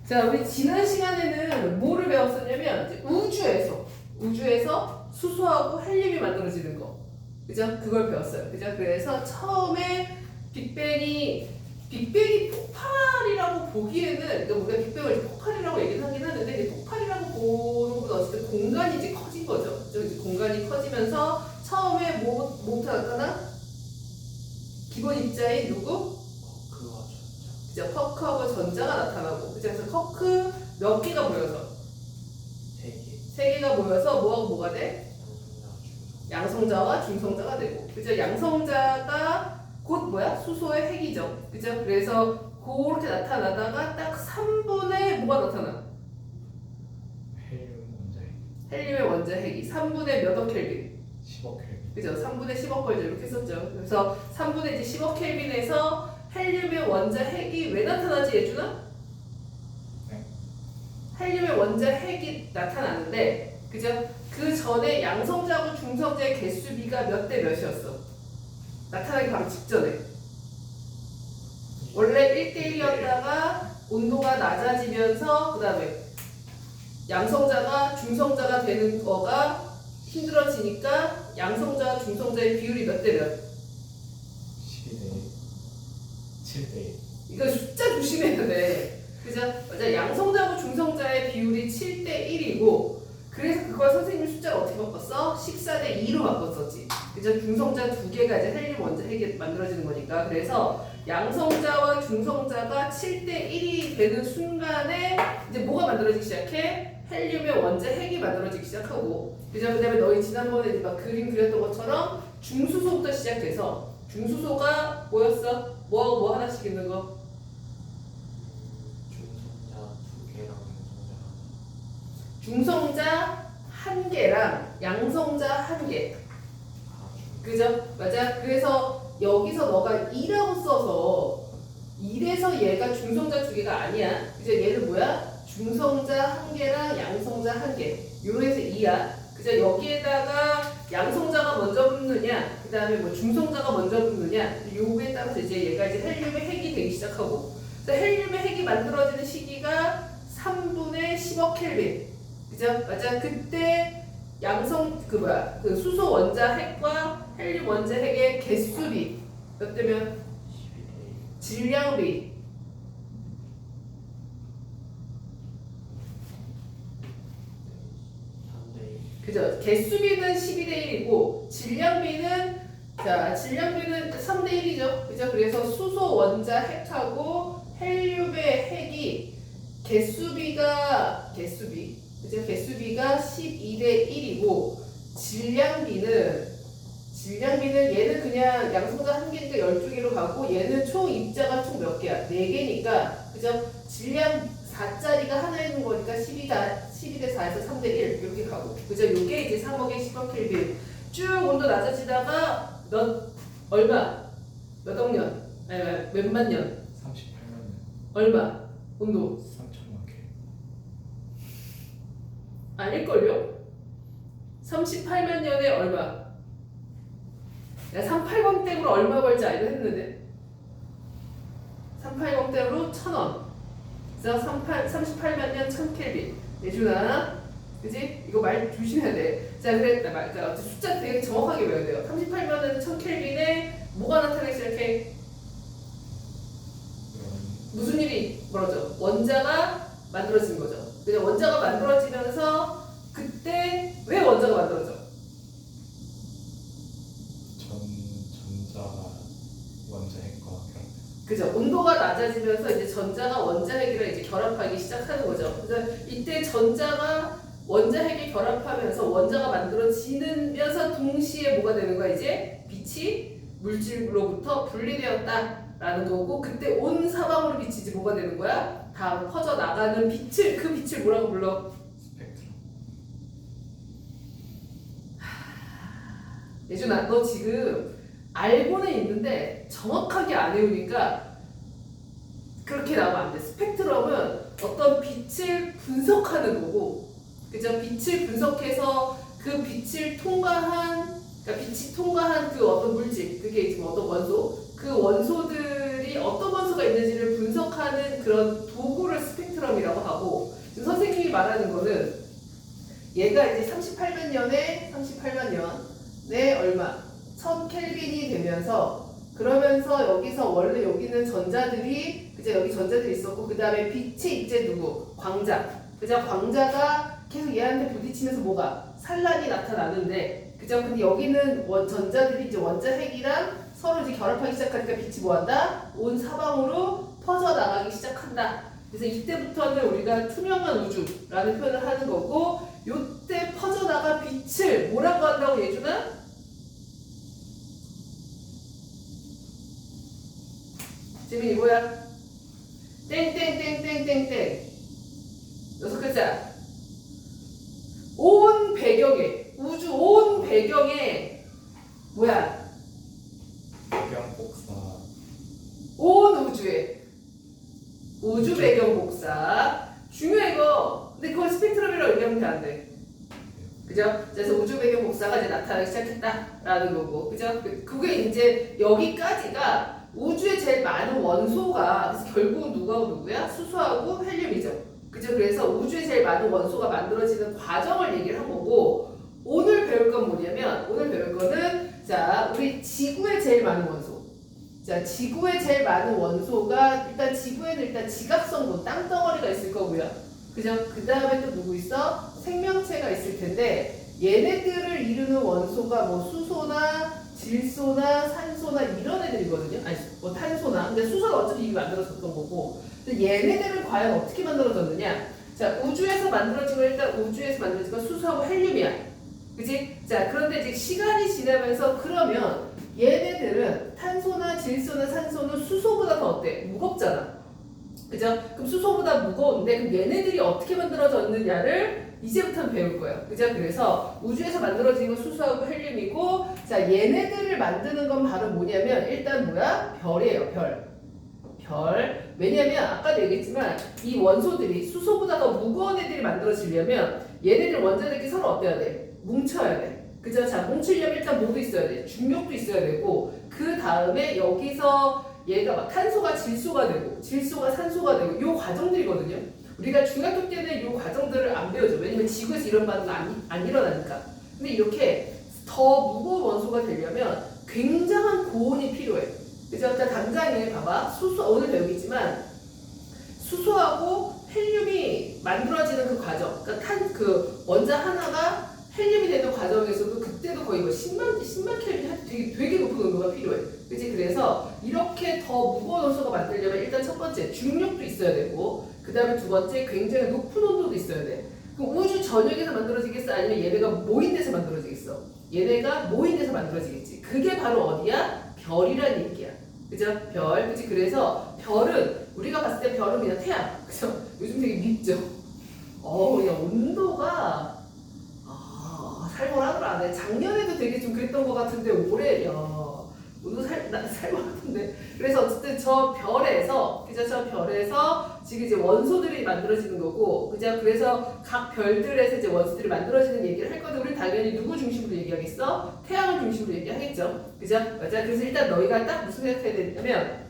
자, 우리 지난 시간에는 뭐를 배웠었냐면 이제 우주에서 수소하고 헬륨이 만들어지는 거, 그죠? 그걸 배웠어요, 그죠? 그래서 처음에 빅뱅이 폭발이라고 보기에는, 그러니까 우리가 빅뱅을 이제 폭발이라고 얘기는 하긴 하는데, 이제 폭발이라고 보는 것보다 어쨌든 공간이 이제 커진 거죠. 그죠? 이제 공간이 커지면서 처음에 뭐부터 나타나? 기본 입자인 누구? 그죠? 쿼크하고 전자가 나타나고, 그죠? 그래서 쿼크 몇 개가 모여서? 세 개가 모여서 뭐하고 뭐가 돼? 양성자와 중성자가 되고, 그죠? 양성자가 곧 뭐야? 수소의 핵이죠. 그죠? 그래서 그렇게 나타나다가 딱 3분의 뭐가 나타나? 헬륨의 원자 핵이 3분의 몇 억 켈빈? 10억 켈빈. 그죠? 3분의 10억 걸죠. 이렇게 썼죠. 그래서 3분의 10억 켈빈에서 헬륨의 원자 핵이 왜 나타나지, 예준아? 네. 헬륨의 원자 핵이 나타나는데, 그죠? 그 전에 양성자하고 중성자의 개수비가 몇 대 몇이었어? 나타나기 바로 직전에. 원래 1대1이었다가 온도가 낮아지면서 그 다음에 양성자가 중성자가 되는 거가 힘들어지니까 양성자와 중성자의 비율이 몇 대 몇? 12대 7대 1. 이거 숫자 조심해야 돼. 그죠? 맞아. 양성자하고 중성자의 비율이 7대 1이고, 그래서 그걸 선생님이 숫자를 어떻게 바꿨어? 14대 2로 바꿨었지. 그죠? 중성자 두 개가 이제 헬륨 원자 핵이 만들어지는 거니까. 그래서 양성자와 중성자가 7대 1이 되는 순간에 이제 뭐가 만들어지기 시작해? 헬륨의 원자 핵이 만들어지기 시작하고, 그죠? 그 다음에 너희 지난번에 이제 막 그림 그렸던 것처럼 중수소부터 시작해서, 중수소가 뭐였어? 뭐하고 뭐 하나씩 있는 거? 중성자 한 개랑 양성자 1개. 그죠? 맞아. 그래서 여기서 너가 2라고 써서 1에서 얘가 중성자 2개가 아니야. 그죠? 얘는 뭐야? 중성자 1개랑 양성자 1개. 요래서 2야. 그죠? 여기에다가 양성자가 먼저 붙느냐, 그 다음에 뭐 중성자가 먼저 붙느냐, 요거에 따라서 이제 얘가 이제 헬륨의 핵이 되기 시작하고, 그래서 헬륨의 핵이 만들어지는 시기가 3분의 10억 켈빈. 그죠? 맞아. 그때 그 수소 원자 핵과 헬륨 원자 핵의 개수비 몇 대면? 질량비. 그죠? 개수비는 12대 1이고 질량비는 3대 1이죠. 그죠? 그래서 수소 원자 핵하고 헬륨의 핵이 개수비가 12대 1이고 질량비는 얘는 그냥 양성자 1개니까 12개로 가고, 얘는 총 입자가 총 몇 개야? 4개니까, 그죠? 질량 4짜리가 하나 있는 거니까 12대 4에서 3대 1 이렇게 가고, 그죠? 요게 이제 3억의 10억 켈빈 쭉 온도 낮아지다가 몇억 년? 아니 몇만 년? 38만 년. 얼마? 온도? 3천만 켈빈. 아닐걸요? 38만 년에 얼마? 야, 380댐으로 얼마 벌지 알려 했는데 380댐으로 1,000원. 그래서 38만 년 1000켈빈. 예준아, 그지? 이거 말 조심해야 돼. 자, 그러니까 숫자 되게 정확하게 외워야 돼요. 38만 년 1000켈빈에 뭐가 나타나기 시작해? 무슨 일이 벌어져? 원자가 만들어지는 거죠. 그냥 원자가 만들어지면서, 그때 왜 원자가 만들어져? 전자가 원자 핵과 결합. 그죠? 온도가 낮아지면서 이제 전자가 원자 핵이랑 이제 결합하기 시작하는 거죠. 그래서 이때 전자가 원자 핵이 결합하면서 원자가 만들어지면서 동시에 뭐가 되는 거야? 이제 빛이 물질로부터 분리되었다라는 거고, 그때 온 사방으로 빛이 이제 뭐가 되는 거야? 다 퍼져 나가는 빛을, 그 빛을 뭐라고 불러? 스펙트럼. 예준아, 너 지금 알고는 있는데 정확하게 안 외우니까 그렇게 나오면 안 돼. 스펙트럼은 어떤 빛을 분석하는 거고, 그죠? 빛을 분석해서 그 빛을 통과한, 그러니까 빛이 통과한 그 어떤 물질, 그게 지금 어떤 원소, 그 원소들이 원소들이 어떤 원소가 있는지를 분석하는 그런 도구를 스펙트럼이라고 하고, 지금 선생님이 말하는 거는 얘가 이제 38만 년에 얼마? 1000켈빈이 되면서, 그러면서 여기서 원래 여기는 전자들이, 그죠? 여기 전자들이 있었고, 그 다음에 빛의 이제 누구? 광자. 그죠? 광자가 계속 얘한테 부딪히면서 뭐가? 산란이 나타나는데, 그죠? 근데 여기는 전자들이 이제 원자핵이랑 서로 이제 결합하기 시작하니까 빛이 뭐한다? 온 사방으로 퍼져나가기 시작한다. 그래서 이때부터는 우리가 투명한 우주라는 표현을 하는 거고, 요때 퍼져나가 빛을 뭐라고 한다고 예준아? 재민이 뭐야? 땡땡땡땡땡땡 6글자. 온 배경에, 우주 온 배경에 뭐야? 배경 복사. 온 우주에 우주 배경 복사. 중요해 이거. 근데 그걸 스펙트럼이라고 얘기하면 안 돼. 그죠? 그래서 우주 배경 복사가 이제 나타나기 시작했다라는 거고, 그죠? 그게 이제 여기까지가 우주에 제일 많은 원소가, 그래서 결국은 누구하고 누구야? 수소하고 헬륨이죠. 그죠? 그래서 우주에 제일 많은 원소가 만들어지는 과정을 얘기를 한 거고, 오늘 배울 건 뭐냐면, 오늘 배울 거는, 자, 우리 지구에 제일 많은 원소. 자, 지구에 제일 많은 원소가, 일단 지구에는 일단 지각성분, 땅덩어리가 있을 거고요. 그죠? 그 다음에 또 누구 있어? 생명체가 있을 텐데, 얘네들을 이루는 원소가 뭐 수소나 질소나 산소나 이런 애들이거든요. 아니, 뭐 탄소나. 근데 수소는 어차피 이미 만들어졌던 거고. 근데 얘네들은 과연 어떻게 만들어졌느냐? 자, 우주에서 만들어진 건 일단 우주에서 만들어진 건 수소하고 헬륨이야. 그치? 자, 그런데 이제 시간이 지나면서 그러면 얘네들은 탄소나 질소나 산소는 수소보다 더 어때? 무겁잖아. 그죠? 그럼 수소보다 무거운데 그럼 얘네들이 어떻게 만들어졌느냐를 이제부터 배울 거예요. 그죠? 그래서 우주에서 만들어진 건 수소하고 헬륨이고, 자, 얘네들을 만드는 건 바로 뭐냐면 일단 뭐야? 별이에요. 별. 왜냐면 아까도 얘기했지만 이 원소들이 수소보다 더 무거운 애들이 만들어지려면 얘네들 원자들끼리 서로 어때야 돼? 뭉쳐야 돼. 그죠? 자, 뭉치려면 일단 뭐도 있어야 돼? 중력도 있어야 되고, 그 다음에 여기서 얘가 막 탄소가 질소가 되고 질소가 산소가 되고 요 과정들이거든요. 우리가 중학교 때는 요 과정들을 안 배워줘. 왜냐면 지구에서 이런 반응이 안 일어나니까. 근데 이렇게 더 무거운 원소가 되려면 굉장한 고온이 필요해. 그래서 일단 당장에 봐봐. 수소, 오늘 배우겠지만 수소하고 헬륨이 만들어지는 그 과정, 그러니까 그 원자 하나가 헬륨이 되는 과정에서도 그때도 거의 뭐 10만 켈빈 되게 높은 온도가 필요해. 그치? 그래서 이렇게 더 무거운 원소가 만들려면 일단 첫 번째 중력도 있어야 되고, 그 다음에 두 번째 굉장히 높은 온도도 있어야 돼. 그럼 우주 전역에서 만들어지겠어? 아니면 얘네가 모인 데서 만들어지겠어? 얘네가 모인 데서 만들어지겠지. 그게 바로 어디야? 별이란 얘기야. 그죠? 별. 그치? 그래서 별은, 우리가 봤을 때 별은 그냥 태양. 그죠? 요즘 되게 밉죠? 그냥 온도가, 살벌하더라. 네, 작년에도 되게 좀 그랬던 것 같은데, 올해, 온도 살벌하던데. 그래서 어쨌든 저 별에서, 그죠? 저 별에서 지금 이제 원소들이 만들어지는 거고, 그죠? 그래서 각 별들에서 이제 원소들이 만들어지는 얘기를 할 건데, 우리 당연히 누구 중심으로 얘기하겠어? 태양을 중심으로 얘기하겠죠? 그죠? 맞아. 그래서 일단 너희가 딱 무슨 생각해야 되냐면,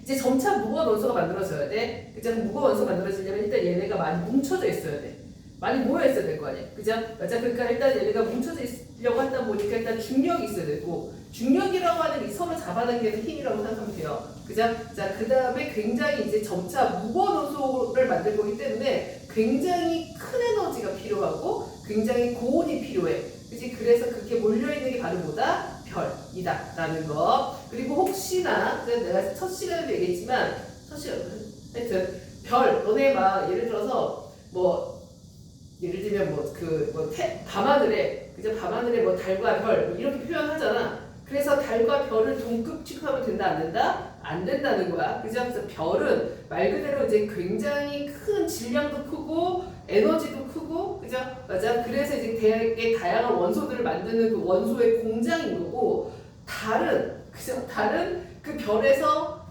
이제 점차 무거운 원소가 만들어져야 돼. 그죠? 무거운 원소가 만들어지려면 일단 얘네가 많이 뭉쳐져 있어야 돼. 많이 모여 있어야 될 거 아니야. 그죠? 맞아. 그러니까 일단 얘네가 뭉쳐져 있으려고 하다 보니까 일단 중력이 있어야 되고, 중력이라고 하는 이 선을 잡아당기는 힘이라고 생각하면 돼요. 그죠? 자, 그 다음에 굉장히 이제 점차 무거운 원소를 만들 거기 때문에 굉장히 큰 에너지가 필요하고 굉장히 고온이 필요해. 그치? 그래서 그렇게 몰려있는 게 바로 뭐다? 별이다. 라는 거. 그리고 혹시나, 내가 첫 시간에도 얘기했지만, 하여튼, 별, 너네 막 예를 들어서 예를 들면 밤하늘에, 그죠? 밤하늘에 달과 별 이렇게 표현하잖아. 그래서 달과 별을 동급 취급하면 된다, 안 된다? 안 된다는 거야. 그죠? 그래서 별은 말 그대로 이제 굉장히 큰 질량도 크고 에너지도 크고, 그죠? 맞아. 그래서 이제 되게 다양한 원소들을 만드는 그 원소의 공장인 거고, 그죠? 달은 그 별에서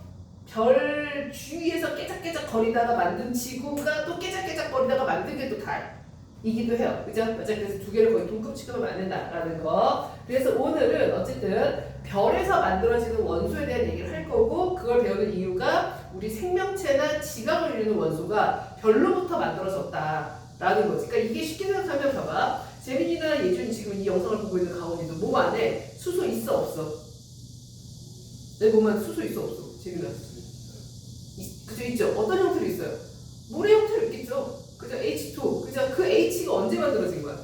별 주위에서 깨작깨작 거리다가 만든 지구가 또 깨작깨작 거리다가 만든 게 또 달. 이기도 해요. 그죠? 맞아. 그래서 두 개를 거의 동급 취급하면 안 된다라는 거. 그래서 오늘은 어쨌든 별에서 만들어지는 원소에 대한 얘기를 할 거고, 그걸 배우는 이유가 우리 생명체나 지각을 이루는 원소가 별로부터 만들어졌다라는 거지. 그러니까 이게 쉽게 생각하면 봐봐. 재민이나 예준이 지금 이 영상을 보고 있는 가온이도 몸 안에 수소 있어 없어? 내 몸 안에 수소 있어 없어? 재민아 수소 그죠? 있죠? 어떤 형태로 있어요? 모래 형태로 있겠죠? 그죠? H2 그죠? 그 H가 언제 만들어진 거야?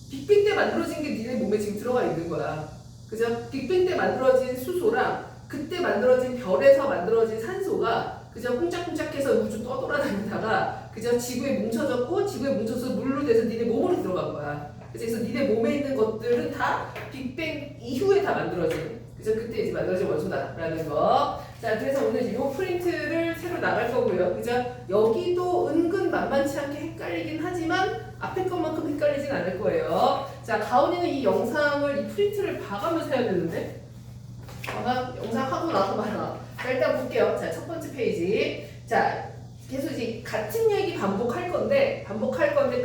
빅뱅 때 만들어진 게 니네 몸에 지금 들어가 있는 거야. 그죠? 빅뱅 때 만들어진 수소랑 그때 만들어진 별에서 만들어진 산소가 그죠? 쿵짝쿵짝해서 우주 떠돌아다니다가 그죠? 지구에 뭉쳐졌고 지구에 뭉쳐서 물로 돼서 니네 몸으로 들어간 거야. 그래서 니네 몸에 있는 것들은 다 빅뱅 이후에 다 만들어진 그죠? 그때 이제 만들어진 원소다라는 거. 자, 그래서 오늘 이 프린트를 새로 나갈 거고요. 그죠? 여기도 은근 만만치 않게 헷갈리긴 하지만 앞에 것만큼 헷갈리진 않을 거예요. 자, 가온이는 이 영상을, 이 프린트를 봐가면서 해야 되는데. 영상 하고 나서 봐라. 자, 일단 볼게요. 자, 첫 번째 페이지. 자, 계속 이제 같은 얘기 반복할 건데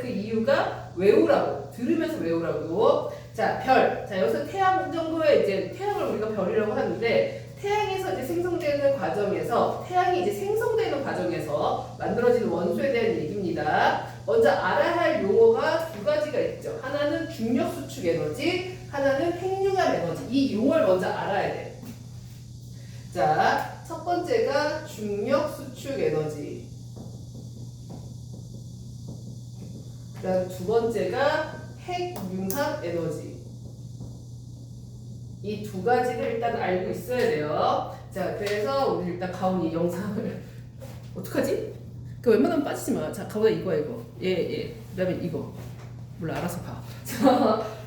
그 이유가 외우라고. 들으면서 외우라고. 자, 별. 자, 여기서 태양 정도의 이제 태양을 우리가 별이라고 하는데 태양에서 이제 생성되는 과정에서 태양이 이제 생성되는 과정에서 만들어지는 원소에 대한 얘기입니다. 먼저 알아야 할 용어가 두 가지가 있죠. 하나는 중력 수축 에너지, 하나는 핵융합 에너지. 이 용어를 먼저 알아야 돼. 자, 첫 번째가 중력 수축 에너지. 그다음 두 번째가 핵융합 에너지. 이 두 가지를 일단 알고 있어야 돼요. 자, 그래서 오늘 일단 가온이 영상을 어떡하지? 그 웬만하면 빠지지 마. 자, 가온아 이거. 예. 그다음에 이거. 몰라, 알아서 봐.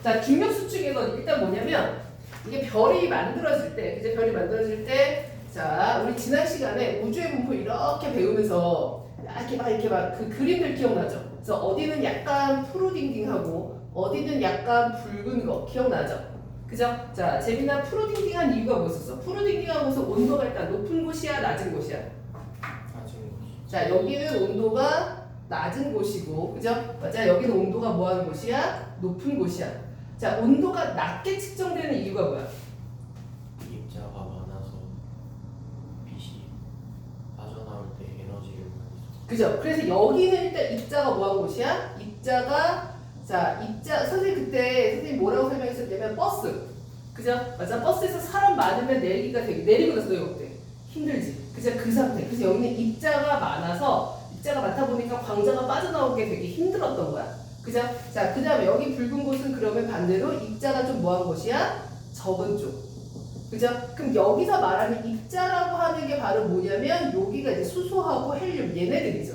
자, 중력 수축 에너지 일단 뭐냐면 이게 별이 만들어질 때, 이제 별이 만들어질 때, 자, 우리 지난 시간에 우주의 분포 이렇게 배우면서 이렇게 막 그 그림들 기억나죠? 그래서 어디는 약간 푸르딩딩하고 어디는 약간 붉은 거 기억나죠? 그죠? 자, 재미난 푸르딩딩한 이유가 뭐였었어? 푸르딩딩한 곳은 온도가 일단 높은 곳이야, 낮은 곳이야? 낮은 곳. 자, 여기는 온도가 낮은 곳이고, 그죠? 맞아, 여기는 온도가 뭐 하는 곳이야? 높은 곳이야. 자, 온도가 낮게 측정되는 이유가 뭐야? 입자가 많아서 빛이 빠져나올 때 에너지를 많이 써. 그죠? 그래서 여기는 일단 입자가 뭐 하는 곳이야? 입자가 선생님 그때 선생님 뭐라고 설명했었냐면 버스. 그죠? 맞아. 버스에서 사람 많으면 내리고 나서 너희 어때? 힘들지. 그죠? 그 상태. 그래서 여기는 입자가 많다 보니까 광자가 빠져나오게 되게 힘들었던 거야. 그죠? 자, 그 다음에 여기 붉은 곳은 그러면 반대로 입자가 좀 뭐한 곳이야? 적은 쪽. 그죠? 그럼 여기서 말하는 입자라고 하는 게 바로 뭐냐면 여기가 이제 수소하고 헬륨 얘네들이죠.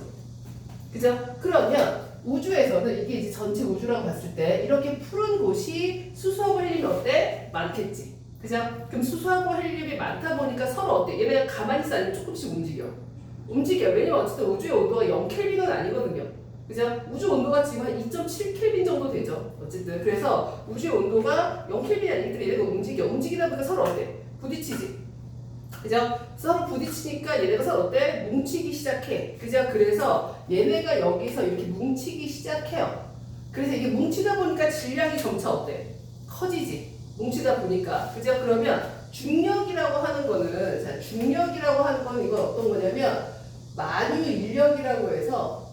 그죠? 그러면 우주에서는 이게 이제 전체 우주라고 봤을 때 이렇게 푸른 곳이 수소하고 헬륨이 어때? 많겠지. 그죠? 그럼 수소하고 헬륨이 많다 보니까 서로 어때? 얘네가 가만히 있어 아니면 조금씩 움직여. 왜냐면 어쨌든 우주의 온도가 0켈빈은 아니거든요. 그죠? 우주 온도가 지금 한 2.7켈빈 정도 되죠. 어쨌든 그래서 우주의 온도가 0켈빈이 아니기 때문에 얘네가 움직이다 보니까 서로 어때? 부딪히지. 그죠? 서로 부딪히니까 얘네가 서로 어때? 뭉치기 시작해. 그죠? 그래서 얘네가 여기서 이렇게 뭉치기 시작해요. 그래서 이게 뭉치다 보니까 질량이 점차 어때? 커지지. 뭉치다 보니까. 그죠? 그러면 중력이라고 하는 거는, 자, 중력이라고 하는 건 이건 어떤 거냐면 만유 인력이라고 해서,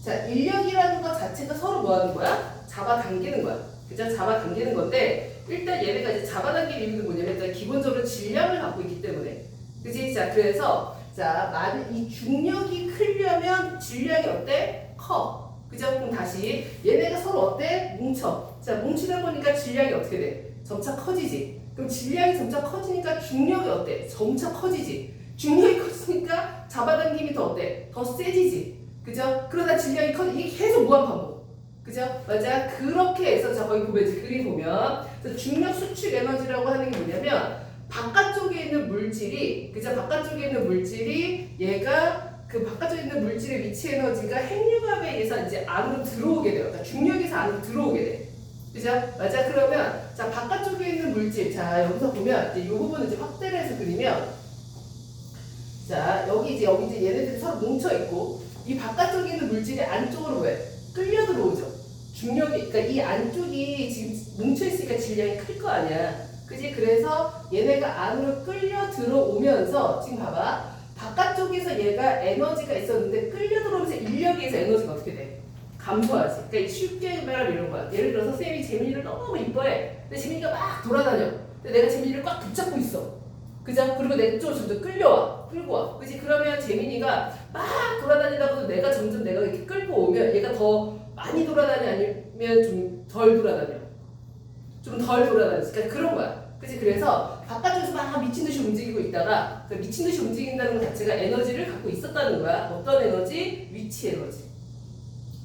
자, 인력이라는 것 자체가 서로 뭐 하는 거야? 잡아당기는 거야. 그죠? 잡아당기는 건데, 일단 얘네가 이제 잡아당기는 이유는 뭐냐면, 일단 기본적으로 질량을 갖고 있기 때문에. 그지? 자, 그래서, 자, 이 중력이 크려면 질량이 어때? 커. 그죠? 그럼 다시, 얘네가 서로 어때? 뭉쳐. 자, 뭉치다 보니까 질량이 어떻게 돼? 점차 커지지. 그럼 질량이 점차 커지니까 중력이 어때? 점차 커지지. 중력이 커지니까 잡아당김이 더 어때? 더 세지지. 그죠? 그러다 질량이 커지지. 이게 계속 무한 반복. 그죠? 맞아. 그렇게 해서 자, 거기 보면 이제 그림 보면 중력 수축 에너지라고 하는 게 뭐냐면 바깥쪽에 있는 물질이 그죠? 바깥쪽에 있는 물질이 얘가 그 바깥쪽에 있는 물질의 위치 에너지가 핵융합에 의해서 이제 안으로 들어오게 돼요. 그러니까 중력에서 안으로 들어오게 돼. 그죠? 맞아. 그러면 자, 바깥쪽에 있는 물질 자, 여기서 보면 이제 이 부분을 이제 확대를 해서 그리면 자, 여기 이제 얘네들이 서로 뭉쳐있고, 이 바깥쪽에 있는 물질이 안쪽으로 왜? 끌려 들어오죠. 중력이, 그러니까 이 안쪽이 지금 뭉쳐있으니까 질량이 클 거 아니야. 그지? 그래서 얘네가 안으로 끌려 들어오면서, 지금 봐봐. 바깥쪽에서 얘가 에너지가 있었는데 끌려 들어오면서 인력에 의해서 에너지가 어떻게 돼? 감소하지. 그러니까 쉽게 말하면 이런 거야. 예를 들어서 쌤이 재민이를 너무 이뻐해. 근데 재민이가 막 돌아다녀. 근데 내가 재민이를 꽉 붙잡고 있어. 그죠? 그리고 내 쪽으로 점점 끌고 와. 그지? 그러면 재민이가 막 돌아다니다가도 내가 이렇게 끌고 오면 얘가 더 많이 돌아다니 아니면 좀 덜 돌아다녀. 좀 덜 돌아다니지. 그러니까 그런 거야. 그치? 그래서 바깥에서 막 미친 듯이 움직이고 있다가 그 미친 듯이 움직인다는 것 자체가 에너지를 갖고 있었다는 거야. 어떤 에너지? 위치 에너지.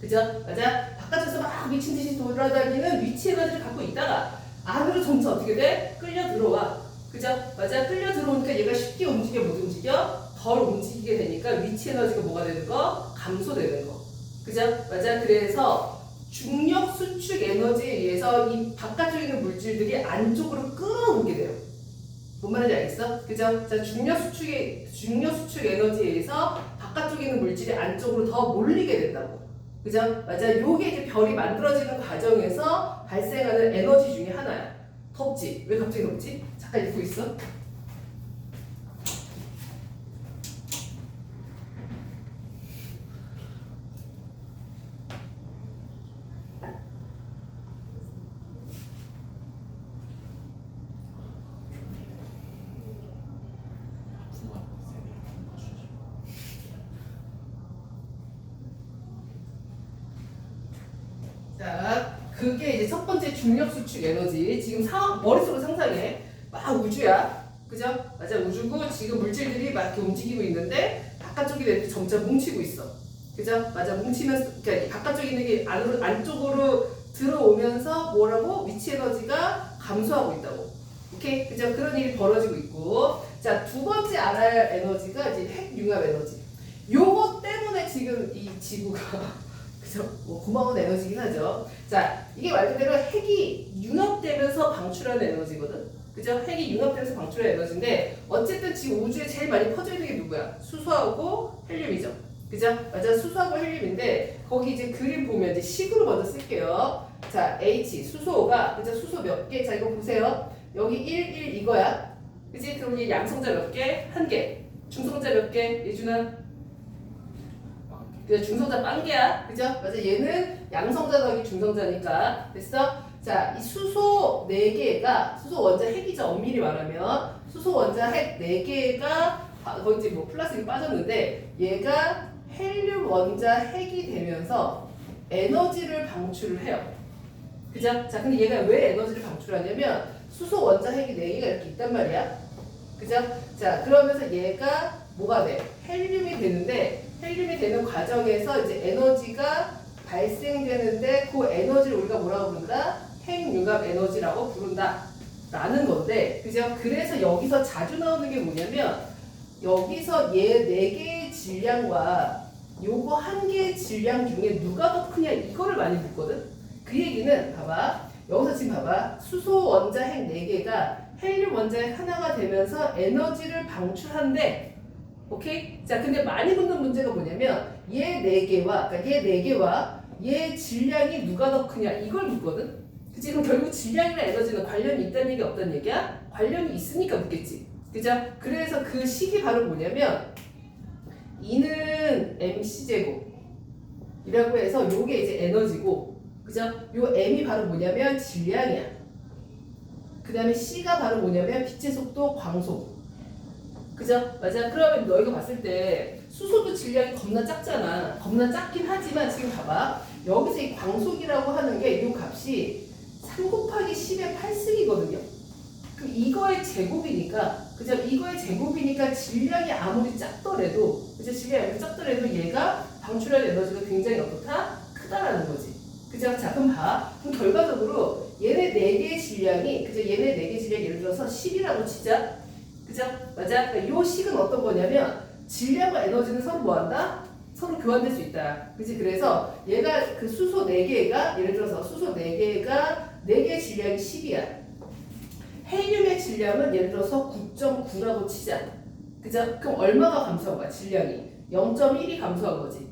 그죠? 맞아? 바깥에서 막 미친 듯이 돌아다니는 위치 에너지를 갖고 있다가 안으로 점차 어떻게 돼? 끌려 들어와. 그죠? 맞아? 끌려 들어오니까 얘가 쉽게 움직여 못 움직여? 덜 움직이게 되니까 위치 에너지가 뭐가 되는 거? 감소되는 거. 그죠? 맞아? 그래서 중력 수축 에너지에 의해서 이 바깥쪽에 있는 물질들이 안쪽으로 끌어오게 돼요. 뭔 말인지 알겠어? 그죠? 자, 중력 수축 에너지에 의해서 바깥쪽에 있는 물질이 안쪽으로 더 몰리게 된다고. 그죠? 맞아? 요게 이제 별이 만들어지는 과정에서 발생하는 에너지 중에 하나야. 덥지? 왜 갑자기 덥지? 잠깐 읽고 있어. 자, 그게 이제 첫 번째 중력 수축 에너지. 지금 머릿속으로 상상해. 막 우주야. 그죠? 맞아, 우주고 지금 물질들이 막 이렇게 움직이고 있는데 바깥쪽이 점점 뭉치고 있어. 그죠? 맞아, 뭉치면서, 그러니까 바깥쪽에 있는 게 안쪽으로 들어오면서 뭐라고? 위치 에너지가 감소하고 있다고. 오케이? 그죠? 그런 일이 벌어지고 있고. 자, 두 번째 알아야 할 에너지가 이제 핵융합 에너지. 요거 때문에 지금 이 지구가 그죠? 뭐 고마운 에너지긴 하죠. 자, 이게 말 그대로 핵이 융합되면서 방출하는 에너지거든. 그죠? 핵이 융합되면서 방출하는 에너지인데 어쨌든 지금 우주에 제일 많이 퍼져 있는 게 누구야? 수소하고 헬륨이죠. 그죠? 맞아, 수소하고 헬륨인데 거기 이제 그림 보면 이제 식으로 먼저 쓸게요. 자, H 수소가 그죠? 수소 몇 개? 자, 이거 보세요. 여기 1 이거야. 그지? 그럼 이 양성자 몇 개? 1개. 중성자 몇 개? 예준아? 그 중성자 빵개야. 그죠? 맞아. 얘는 양성자 더하기 중성자니까. 됐어? 자, 이 수소 4개가, 수소 원자 핵이죠. 엄밀히 말하면. 수소 원자 핵 4개가, 거기 이제 뭐 플라스틱이 빠졌는데, 얘가 헬륨 원자 핵이 되면서 에너지를 방출을 해요. 그죠? 자, 근데 얘가 왜 에너지를 방출하냐면, 수소 원자 핵이 4개가 이렇게 있단 말이야. 그죠? 자, 그러면서 얘가 뭐가 돼? 헬륨이 되는데, 헬륨이 되는 과정에서 이제 에너지가 발생되는데 그 에너지를 우리가 뭐라고 부른다? 핵융합 에너지라고 부른다 라는 건데, 그죠? 그래서 여기서 자주 나오는 게 뭐냐면 여기서 얘 4개의 질량과 요거 1개의 질량 중에 누가 더 크냐 이거를 많이 묻거든. 그 얘기는 봐봐, 여기서 지금 봐봐, 수소 원자 핵 4개가 헬륨 원자 핵 하나가 되면서 에너지를 방출한대. 오케이? 자, 근데 많이 묻는 문제가 뭐냐면 얘 4개와, 그러니까 얘 4개와 얘 질량이 누가 더 크냐 이걸 묻거든. 그치? 그럼 결국 질량이랑 에너지는 관련이 있다는 얘기 없다는 얘기야? 관련이 있으니까 묻겠지. 그죠? 그래서 그 식이 바로 뭐냐면 E는 mc제곱 이라고 해서 요게 이제 에너지고, 그죠? 요 m이 바로 뭐냐면 질량이야. 그 다음에 C가 바로 뭐냐면 빛의 속도 광속. 그죠? 맞아. 그러면 너희가 봤을 때 수소도 질량이 겁나 작잖아. 겁나 작긴 하지만 지금 봐봐. 여기서 이 광속이라고 하는 게 이 값이 3 곱하기 10의 8승이거든요. 그럼 이거의 제곱이니까, 그죠? 이거의 제곱이니까 질량이 아무리 작더라도, 그죠? 질량이 아무리 작더라도 얘가 방출할 에너지가 굉장히 어떻다? 크다라는 거지. 그죠? 자, 그럼 봐. 그럼 결과적으로 얘네 4개의 질량이, 그죠? 얘네 4개의 질량이 예를 들어서 10이라고 치자. 그죠? 맞아? 그러니까 요 식은 어떤 거냐면 질량과 에너지는 서로 뭐한다? 서로 교환될 수 있다. 그치? 그래서 얘가 그 수소 4개가 예를 들어서 수소 4개가 4개의 질량이 10이야. 헬륨의 질량은 예를 들어서 9.9라고 치자. 그죠? 그럼 얼마가 감소한 거야? 질량이 0.1이 감소한 거지.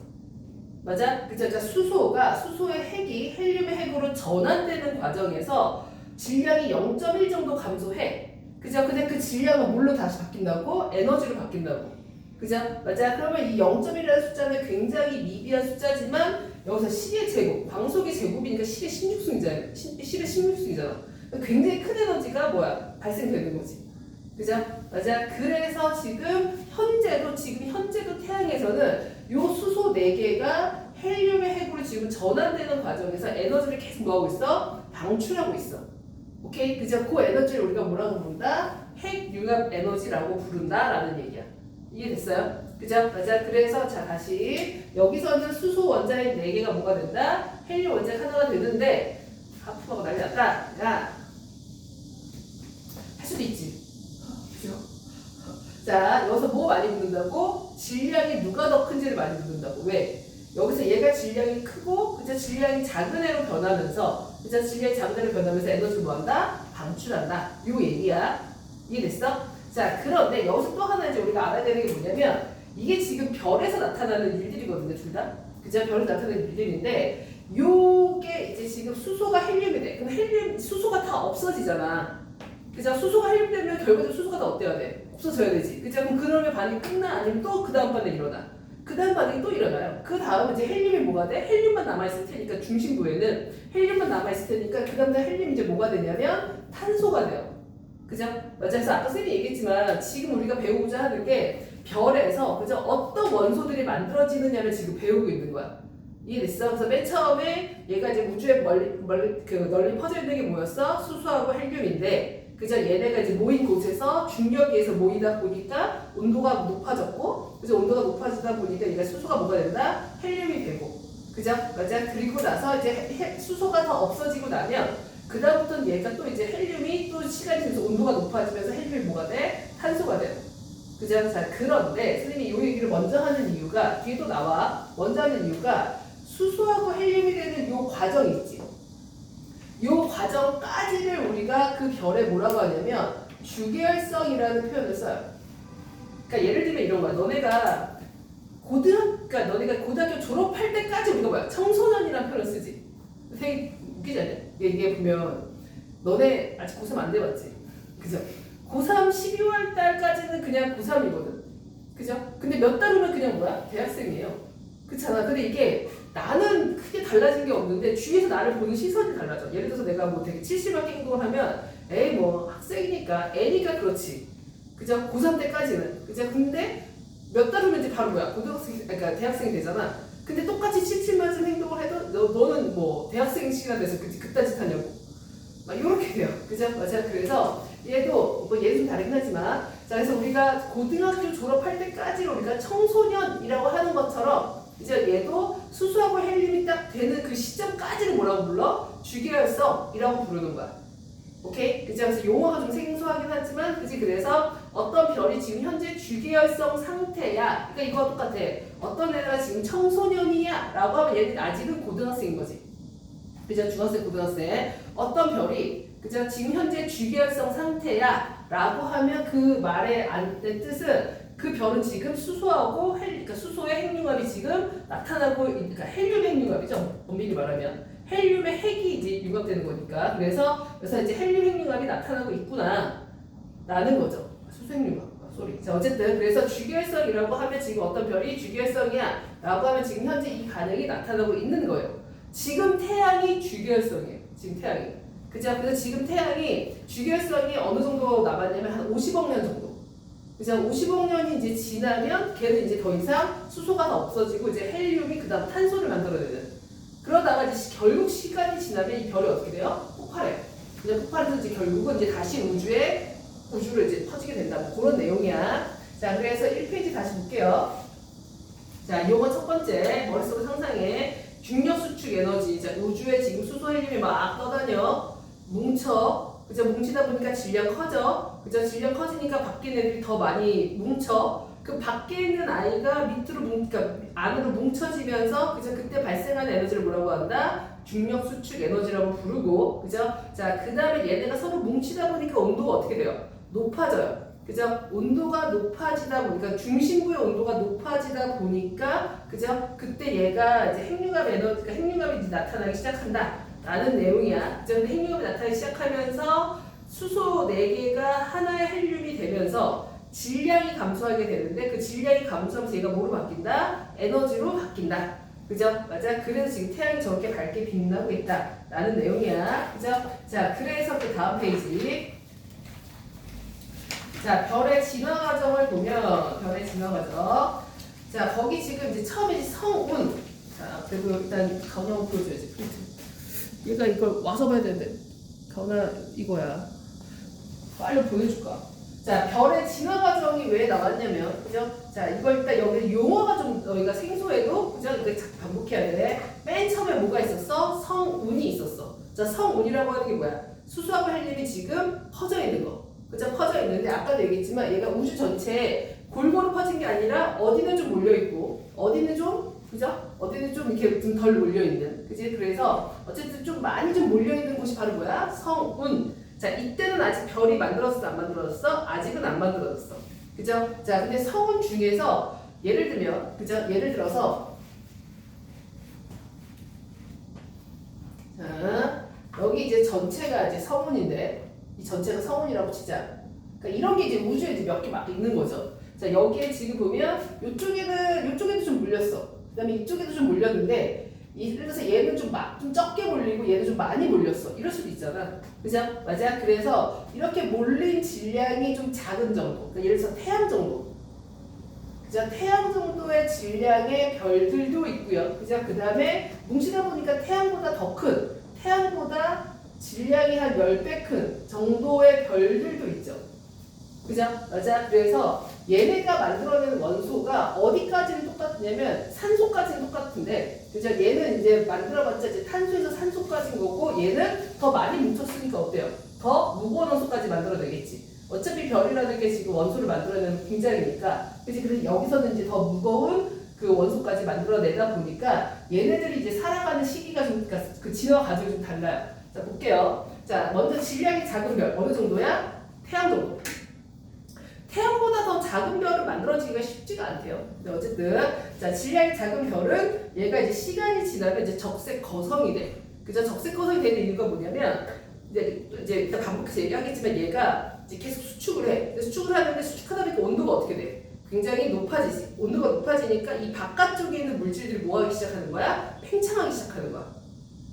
맞아? 그죠? 그러니까 수소의 핵이 헬륨의 핵으로 전환되는 과정에서 질량이 0.1 정도 감소해. 그죠? 근데 그 질량은 뭘로 다시 바뀐다고? 에너지로 바뀐다고. 그죠? 맞아? 그러면 이 0.1이라는 숫자는 굉장히 미비한 숫자지만 여기서 10의 제곱, 광속의 제곱이니까 10의 16승이잖아. 10의 16승이잖아. 굉장히 큰 에너지가 뭐야? 발생되는 거지. 그죠? 맞아? 그래서 지금 현재도 태양에서는 요 수소 4개가 헬륨의 핵으로 지금 전환되는 과정에서 에너지를 계속 뭐하고 있어? 방출하고 있어. 오케이? 그죠? 그 에너지를 우리가 뭐라고 부른다? 핵융합 에너지라고 부른다라는 얘기야. 이해됐어요? 그죠? 맞아. 그래서 자 다시 여기서는 수소 원자핵 4개가 뭐가 된다? 헬륨 원자핵 하나가 되는데 하품하고 난리 났다. 야, 할 수도 있지. 그죠? 자 여기서 뭐 많이 묻는다고? 질량이 누가 더 큰지를 많이 묻는다고. 왜? 여기서 얘가 질량이 크고 그죠? 질량이 작은 애로 변하면서 그죠? 질량이 작은 애로 변하면서 에너지를 뭐한다? 방출한다. 요 얘기야. 이해됐어? 자 그런데 여기서 또 하나 이제 우리가 알아야 되는 게 뭐냐면 이게 지금 별에서 나타나는 일들이거든요, 둘 다. 그죠? 별에서 나타나는 일들인데 요게 이제 지금 수소가 헬륨이 돼. 그럼 수소가 다 없어지잖아. 그죠? 수소가 헬륨되면 결과적으로 수소가 다 어때야 돼? 없어져야 되지. 그죠? 그럼 그러면 반응이 끝나? 아니면 또 그 다음 반응이 일어나? 그 다음 반응이 또 일어나요. 그 다음 이제 헬륨이 뭐가 돼? 헬륨만 남아있을 테니까 중심부에는 헬륨만 남아있을 테니까 그 다음 헬륨이 이제 뭐가 되냐면 탄소가 돼요. 그죠? 맞아. 그래서 아까 쌤이 얘기했지만 지금 우리가 배우고자 하는 게 별에서 그죠? 어떤 원소들이 만들어지느냐를 지금 배우고 있는 거야. 이해됐어? 그래서 맨 처음에 얘가 이제 우주에 널리 퍼져 있는 게 뭐였어? 수소하고 헬륨인데 그죠? 얘네가 이제 모인 곳에서 중력에 의해서 모이다 보니까 온도가 높아졌고 그죠? 온도가 높아지다 보니까 얘가 수소가 뭐가 된다? 헬륨이 되고 그죠? 맞아? 그리고 나서 이제 수소가 더 없어지고 나면 그 다음부터는 얘가 또 이제 헬륨이 또 시간이 지나서 온도가 높아지면서 헬륨이 뭐가 돼? 탄소가 돼요. 그죠? 자, 그런데 선생님이 이 얘기를 먼저 하는 이유가 뒤에도 나와. 먼저 하는 이유가 수소하고 헬륨이 되는 요 과정이 있지. 요 과정까지를 우리가 그 별에 뭐라고 하냐면 주계열성이라는 표현을 써요. 그러니까 예를 들면 이런 거야. 너네가 고등학교 졸업할 때까지 우리가 뭐야? 청소년이라는 표현을 쓰지. 되게 웃기지 않냐? 얘기해 보면 너네 아직 고3 안 돼봤지? 그죠? 고3 12월 달까지는 그냥 고3이거든. 그죠? 근데 몇 달 후면 그냥 뭐야? 대학생이에요. 그렇잖아. 근데 이게 나는 크게 달라진 게 없는데 주위에서 나를 보는 시선이 달라져. 예를 들어서 내가 뭐 되게 70만 행동을 하면 에이 뭐 학생이니까 애니까 그렇지. 그죠? 고3 때까지는. 그죠? 근데 몇 달 후면 이제 바로 뭐야? 그러니까 대학생이 되잖아. 근데 똑같이 77만 행동을 해도 너는 뭐 대학생 시간 돼서 그딴 짓 하냐고. 막 이렇게 돼요. 그죠? 맞아. 그래서 얘도 뭐 얘는 좀 다르긴 하지만 자 그래서 우리가 고등학교 졸업할 때까지 우리가 청소년이라고 하는 것처럼 이제 얘도 수소하고 헬륨이 딱 되는 그 시점까지를 뭐라고 불러? 주계열성이라고 부르는 거야. 오케이? 그치? 그래서 용어가 좀 생소하긴 하지만 그치? 그래서 어떤 별이 지금 현재 주계열성 상태야. 그러니까 이거와 똑같아. 어떤 애가 지금 청소년이야 라고 하면 얘는 아직은 고등학생인 거지. 그죠? 중학생, 고등학생. 어떤 별이 그죠? 지금 현재 주계열성 상태야 라고 하면 그 말의 뜻은 그 별은 지금 수소하고 그러니까 수소의 핵융합이 지금 나타나고 그러니까 헬륨 핵융합이죠. 엄밀히 말하면 헬륨의 핵이 이제 융합되는 거니까 그래서 이제 헬륨 핵융합이 나타나고 있구나 라는 거죠. 수소 핵융합. 소리. 자 어쨌든 그래서 주계열성이라고 하면 지금 어떤 별이 주계열성이야 라고 하면 지금 현재 이 반응이 나타나고 있는 거예요. 지금 태양이 주계열성이에요. 지금 태양이. 그죠? 그래서 지금 태양이 주계열성이 어느 정도 남았냐면 한 50억 년 정도. 그죠? 50억 년이 이제 지나면 걔는 이제 더 이상 수소가 다 없어지고 이제 헬륨이 그 다음 탄소를 만들어내는. 그러다가 이제 결국 시간이 지나면 이 별이 어떻게 돼요? 폭발해요. 그냥 폭발해서 이제 결국은 이제 다시 우주로 이제 퍼지게 된다. 뭐 그런 내용이야. 자, 그래서 1페이지 다시 볼게요. 자, 요거 첫 번째 머릿속에 상상해. 중력 수축 에너지. 자, 우주에 지금 수소 헬륨이 막 떠다녀. 뭉쳐. 그죠? 뭉치다 보니까 질량 커져. 그죠? 질량 커지니까 밖에 애들이 더 많이 뭉쳐. 그 밖에 있는 아이가 그러니까 안으로 뭉쳐지면서 그죠? 그때 발생하는 에너지를 뭐라고 한다? 중력 수축 에너지라고 부르고. 그죠? 자, 그 다음에 얘네가 서로 뭉치다 보니까 온도가 어떻게 돼요? 높아져요. 그죠? 온도가 높아지다 보니까 중심부의 온도가 높아지다 보니까 그죠? 그때 얘가 이제 핵융합 에너지가 핵융합이 이제 나타나기 시작한다 라는 내용이야. 그죠? 근데 핵융합이 나타나기 시작하면서 수소 4개가 하나의 헬륨이 되면서 질량이 감소하게 되는데 그 질량이 감소하면서 얘가 뭐로 바뀐다? 에너지로 바뀐다. 그죠? 맞아? 그래서 지금 태양이 저렇게 밝게 빛나고 있다 라는 내용이야. 그죠? 자, 그래서 그 다음 페이지. 자, 별의 진화 과정을 보면, 별의 진화 과정. 자, 거기 지금 이제 처음에 성운. 자, 그리고 일단 가온이 한번 보여줘야지, 프린트. 얘가 이걸 와서 봐야 되는데. 가온아, 이거야. 빨리 보여줄까? 자, 별의 진화 과정이 왜 나왔냐면, 그죠? 자, 이걸 일단 여기 용어가 좀 너희가 생소해도, 그죠? 이거 반복해야 돼. 맨 처음에 뭐가 있었어? 성운이 있었어. 자, 성운이라고 하는 게 뭐야? 수소하고 헬륨이 지금 퍼져 있는 거. 그죠? 퍼져 있는데 아까도 얘기했지만 얘가 우주 전체에 골고루 퍼진 게 아니라 어디는 좀 몰려 있고 어디는 좀 그죠? 어디는 좀 이렇게 좀 덜 몰려 있는 그지? 그래서 어쨌든 좀 많이 좀 몰려 있는 곳이 바로 뭐야? 성운. 자, 이때는 아직 별이 만들어졌어 안 만들어졌어? 아직은 안 만들어졌어. 그죠? 자, 근데 성운 중에서 예를 들면 그죠? 예를 들어서 자, 여기 이제 전체가 이제 성운인데 이 전체가 성운이라고 치자. 그러니까 이런 게 이제 우주에 이제 몇 개 막 있는 거죠. 자, 여기에 지금 보면 이쪽에도 좀 물렸어. 그다음에 이쪽에도 좀 물렸는데 예를 들어서 얘는 좀 적게 몰리고 얘는 좀 많이 몰렸어. 이럴 수도 있잖아. 그죠? 맞아? 그래서 이렇게 몰린 질량이 좀 작은 정도. 그러니까 예를 들어서 태양 정도. 그죠? 태양 정도의 질량의 별들도 있고요. 그죠? 그다음에 뭉치다 보니까 태양보다 더 큰, 태양보다 질량이 한 10배 큰 정도의 별들도 있죠. 그죠? 맞아? 그래서 얘네가 만들어내는 원소가 어디까지는 똑같냐면 산소까지는 똑같은데, 그죠? 얘는 이제 만들어봤자 이제 탄소에서 산소까지인 거고, 얘는 더 많이 뭉쳤으니까 어때요? 더 무거운 원소까지 만들어내겠지. 어차피 별이라는 게 지금 원소를 만들어내는 굉장히니까, 그치? 그래서 여기서는 이제 더 무거운 그 원소까지 만들어내다 보니까 얘네들이 이제 살아가는 시기가 좀, 그러니까 그 진화 과정이 좀 달라요. 자, 볼게요. 자, 먼저 질량이 작은 별 어느 정도야? 태양 정도. 태양보다 더 작은 별은 만들어지기가 쉽지가 않대요. 근데 어쨌든 자, 질량이 작은 별은 얘가 이제 시간이 지나면 이제 적색 거성이 돼. 그죠? 적색 거성이 되는 이유가 뭐냐면 이제 일단 반복해서 얘기하겠지만 얘가 이제 계속 수축을 해. 수축을 하는데 수축하다 보니까 온도가 어떻게 돼? 굉장히 높아지지. 온도가 높아지니까 이 바깥쪽에 있는 물질들이 뭐 하기 시작하는 거야? 팽창하기 시작하는 거야.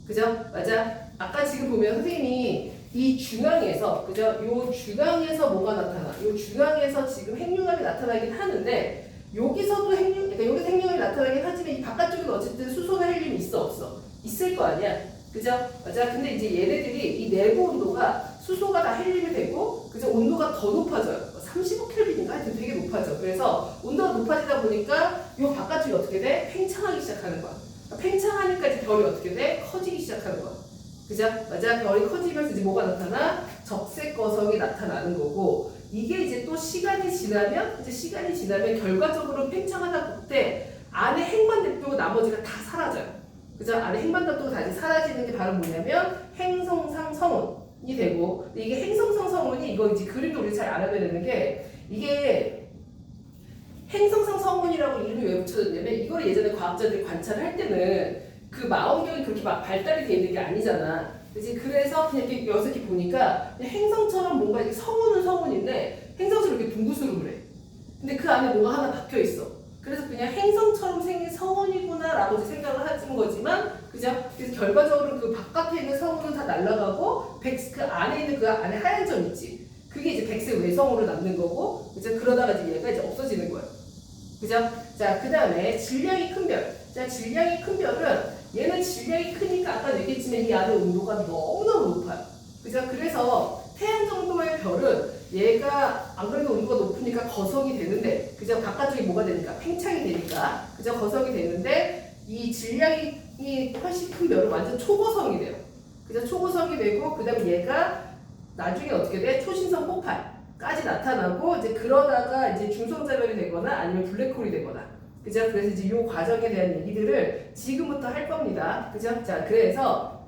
그죠? 맞아? 아까 지금 보면 선생님이 이 중앙에서 그죠? 요 중앙에서 뭐가 나타나? 요 중앙에서 지금 핵융합이 나타나긴 하는데 여기서도 그러니까 여기서 핵융합이 나타나긴 하지만 이 바깥쪽에는 어쨌든 수소나 헬륨이 있어 없어? 있을 거 아니야? 그죠? 맞아? 근데 이제 얘네들이 이 내부 온도가 수소가 다 헬륨이 되고 그죠? 온도가 더 높아져요. 35켈빈인가 하여튼 되게 높아져. 그래서 온도가 높아지다 보니까 요 바깥쪽이 어떻게 돼? 팽창하기 시작하는 거야. 팽창하니까 이제 별이 어떻게 돼? 커지기 시작하는 거야. 그죠? 맞아? 별이 커지면서 이제 뭐가 나타나? 적색 거성이 나타나는 거고 이게 이제 또 시간이 지나면 결과적으로 팽창하다 못해 안에 핵만 냅두고 나머지가 다 사라져요. 그죠? 안에 핵만 냅두고 다시 사라지는 게 바로 뭐냐면 행성상 성운이 되고 이게 행성상 성운이 이거 이제 그림도 우리 잘 알아야 되는 게 이게 행성상 성운이라고 이름이 왜 붙여졌냐면 이걸 예전에 과학자들이 관찰을 할 때는 그 망원경이 그렇게 막 발달이 돼 있는 게 아니잖아. 그치? 그래서 그냥 이렇게 여기서 이렇게 보니까 그냥 행성처럼 뭔가 이렇게 성운은 성운인데 행성처럼 이렇게 둥그스름해. 근데 그 안에 뭐가 하나 박혀 있어. 그래서 그냥 행성처럼 생긴 성운이구나라고 생각을 하는 거지만, 그죠? 그래서 결과적으로 그 바깥에 있는 성운은 다 날아가고 그 안에 있는 그 안에 하얀 점 있지. 그게 이제 백색 외성으로 남는 거고, 그죠? 그러다가 이제 얘가 이제 없어지는 거야. 그죠? 자, 그 다음에 질량이 큰 별. 자, 질량이 큰 별은 얘는 질량이 크니까 아까 얘기했지만 이 안에 온도가 너무너무 높아요. 그죠? 그래서 태양 정도의 별은 얘가 안 그래도 온도가 높으니까 거성이 되는데, 그죠? 바깥쪽이 뭐가 되니까? 팽창이 되니까, 그죠? 거성이 되는데, 이 질량이 훨씬 큰 별은 완전 초고성이 돼요. 그죠? 초고성이 되고, 그 다음에 얘가 나중에 어떻게 돼? 초신성 폭발까지 나타나고, 이제 그러다가 이제 중성자별이 되거나 아니면 블랙홀이 되거나, 그죠? 그래서 이제 이 과정에 대한 얘기들을 지금부터 할 겁니다. 그죠? 자, 그래서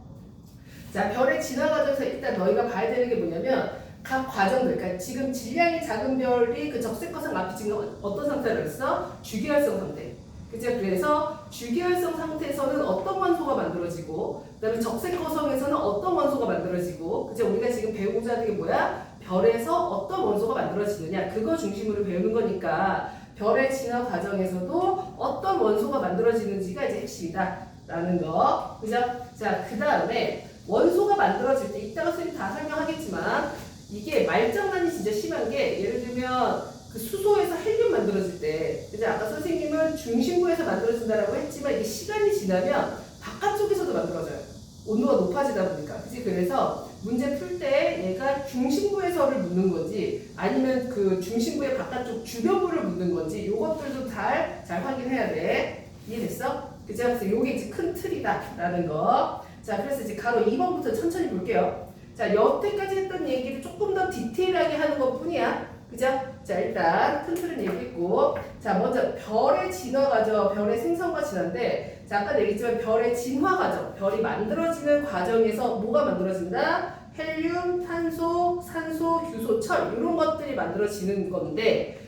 자, 별의 진화 과정에서 일단 너희가 봐야 되는 게 뭐냐면 각 과정들, 그러니까 지금 질량이 작은 별이 그 적색거성 앞에 지금 어떤 상태로 있어? 주기활성 상태. 그죠? 그래서 주기활성 상태에서는 어떤 원소가 만들어지고, 그다음에 적색거성에서는 어떤 원소가 만들어지고, 그죠? 우리가 지금 배우고자 하는 게 뭐야? 별에서 어떤 원소가 만들어지느냐, 그거 중심으로 배우는 거니까 별의 진화 과정에서도 어떤 원소가 만들어지는지가 이제 핵심이다라는 거, 그죠? 자, 그 다음에 원소가 만들어질 때 이따가 선생님 다 설명하겠지만 이게 말장난이 진짜 심한 게 예를 들면 그 수소에서 헬륨 만들어질 때 이제 아까 선생님은 중심부에서 만들어진다라고 했지만 이게 시간이 지나면 바깥쪽에서도 만들어져요. 온도가 높아지다 보니까. 그치? 그래서 문제 풀 때 얘가 중심부에서를 묻는 건지 아니면 그 중심부의 바깥쪽 주변부를 묻는 건지 요것들도 잘 확인해야 돼. 이해됐어? 그죠? 그래서 요게 이제 큰 틀이다라는 거. 자, 그래서 이제 가로 2번부터 천천히 볼게요. 자, 여태까지 했던 얘기를 조금 더 디테일하게 하는 것 뿐이야. 그죠? 자, 일단 큰 틀은 얘기했고. 자, 먼저 별의 진화 과정, 별의 생성과 진화인데, 자, 아까 얘기했지만 별의 진화 과정, 별이 만들어지는 과정에서 뭐가 만들어진다? 헬륨, 탄소, 산소, 규소, 철 이런 것들이 만들어지는 건데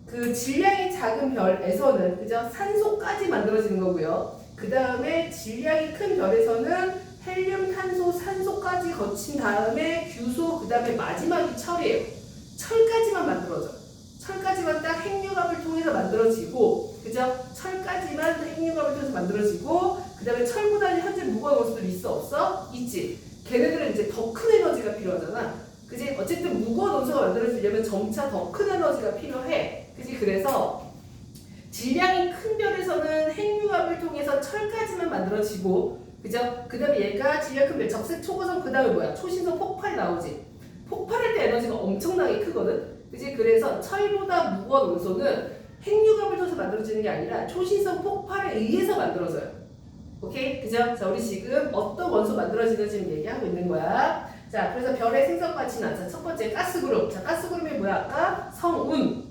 그 질량이 작은 별에서는 그죠? 산소까지 만들어지는 거고요. 그 다음에 질량이 큰 별에서는 헬륨, 탄소, 산소까지 거친 다음에 규소, 그 다음에 마지막이 철이에요. 철까지만 만들어져. 철까지만 딱 핵융합을 통해서 만들어지고, 그죠? 철까지만 핵융합을 통해서 만들어지고, 그 다음에 철보다는 현재 무거운 원소들이 있어 없어? 있지. 걔네들은 이제 더 큰 에너지가 필요하잖아. 그지? 어쨌든 무거운 원소가 만들어지려면 점차 더 큰 에너지가 필요해. 그지? 그래서 질량이 큰 별에서는 핵융합을 통해서 철까지만 만들어지고, 그죠? 그 다음에 얘가 질량 큰 별, 적색 초고성, 그 다음에 뭐야? 초신성 폭발 나오지. 폭발할 때 에너지가 엄청나게 크거든? 그지? 그래서 철보다 무거운 원소는 핵융합을 통해서 만들어지는 게 아니라 초신성 폭발에 의해서 만들어져요. 오케이? 그죠? 자, 우리 지금 어떤 원소 만들어지는지 얘기하고 있는 거야. 자, 그래서 별의 생성과 진화. 자, 첫 번째 가스그룹. 자, 가스그룹이 뭐야? 아까 성운.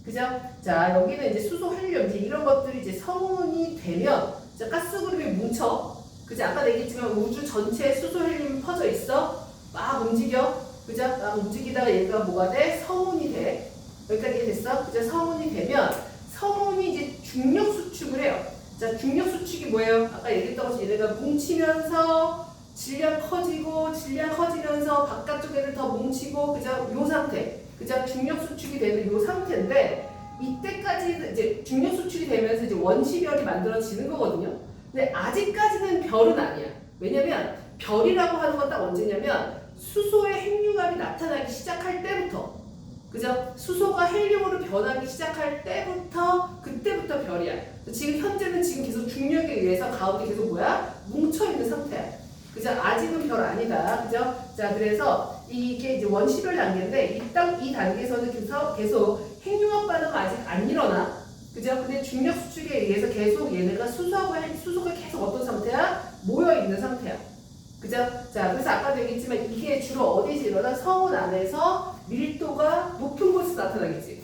그죠? 자, 여기는 이제 수소, 헬륨, 이제 이런 것들이 이제 성운이 되면, 자, 가스그룹이 뭉쳐. 그죠? 아까 얘기했지만 우주 전체에 수소, 헬륨이 퍼져 있어. 막 움직여. 그죠? 막 움직이다가 얘가 뭐가 돼? 성운이 돼. 여기까지 됐어? 그죠? 성운이 되면, 성운이 이제 중력 수축을 해요. 자, 중력 수축이 뭐예요? 아까 얘기했던 것처럼 얘네가 뭉치면서 질량 커지고 질량 커지면서 바깥쪽 애들 더 뭉치고 그죠? 요 상태. 그죠? 중력 수축이 되는 요 상태인데 이때까지 이제 중력 수축이 되면서 이제 원시별이 만들어지는 거거든요. 근데 아직까지는 별은 아니야. 왜냐면 별이라고 하는 건 딱 언제냐면 수소의 핵융합이 나타나기 시작할 때부터. 그죠? 수소가 헬륨으로 변하기 시작할 때부터 그때부터 별이야. 지금 현재는 지금 계속 중력에 의해서 가운데 계속 뭐야? 뭉쳐있는 상태야. 그죠? 아직은 별 아니다. 그죠? 자, 그래서 이게 이제 원시별 단계인데 이 단계에서는 계속 핵융합 반응은 아직 안 일어나. 그죠? 근데 중력 수축에 의해서 계속 얘네가 수소가 계속 어떤 상태야? 모여있는 상태야. 그죠? 자, 그래서 아까도 얘기했지만 이게 주로 어디서 일어나? 성운 안에서 밀도가 높은 곳에서 나타나겠지.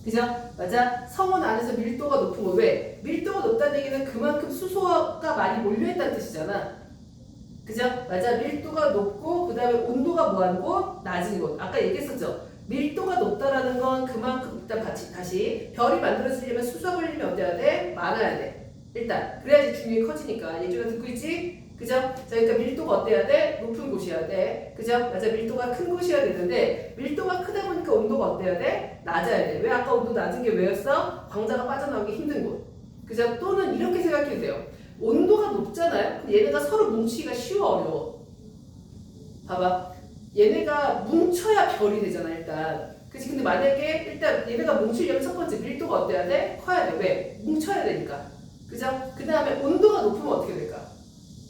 그죠? 맞아? 성운 안에서 밀도가 높은 곳. 왜? 밀도가 높다는 얘기는 그만큼 수소가 많이 몰려있다는 뜻이잖아. 그죠? 맞아? 밀도가 높고 그 다음에 온도가 뭐하는 곳? 낮은 곳. 아까 얘기했었죠? 밀도가 높다라는 건 그만큼 일단 다시 별이 만들어지려면 수소가 걸리면 어때야 돼? 많아야 돼. 일단 그래야지 중력이 커지니까. 얘들아 듣고 있지? 그죠? 자, 그러니까 밀도가 어때야 돼? 높은 곳이어야 돼. 그죠? 맞아. 밀도가 큰 곳이어야 되는데 밀도가 크다 보니까 온도가 어때야 돼? 낮아야 돼. 왜 아까 온도 낮은 게 왜였어? 광자가 빠져나오기 힘든 곳. 그죠? 또는 이렇게 생각해도 돼요. 온도가 높잖아요? 근데 얘네가 서로 뭉치기가 쉬워 어려워. 봐봐. 얘네가 뭉쳐야 별이 되잖아 일단. 그치? 근데 만약에 일단 얘네가 뭉치려면 첫 번째 밀도가 어때야 돼? 커야 돼. 왜? 뭉쳐야 되니까. 그죠? 그 다음에 온도가 높으면 어떻게 될까?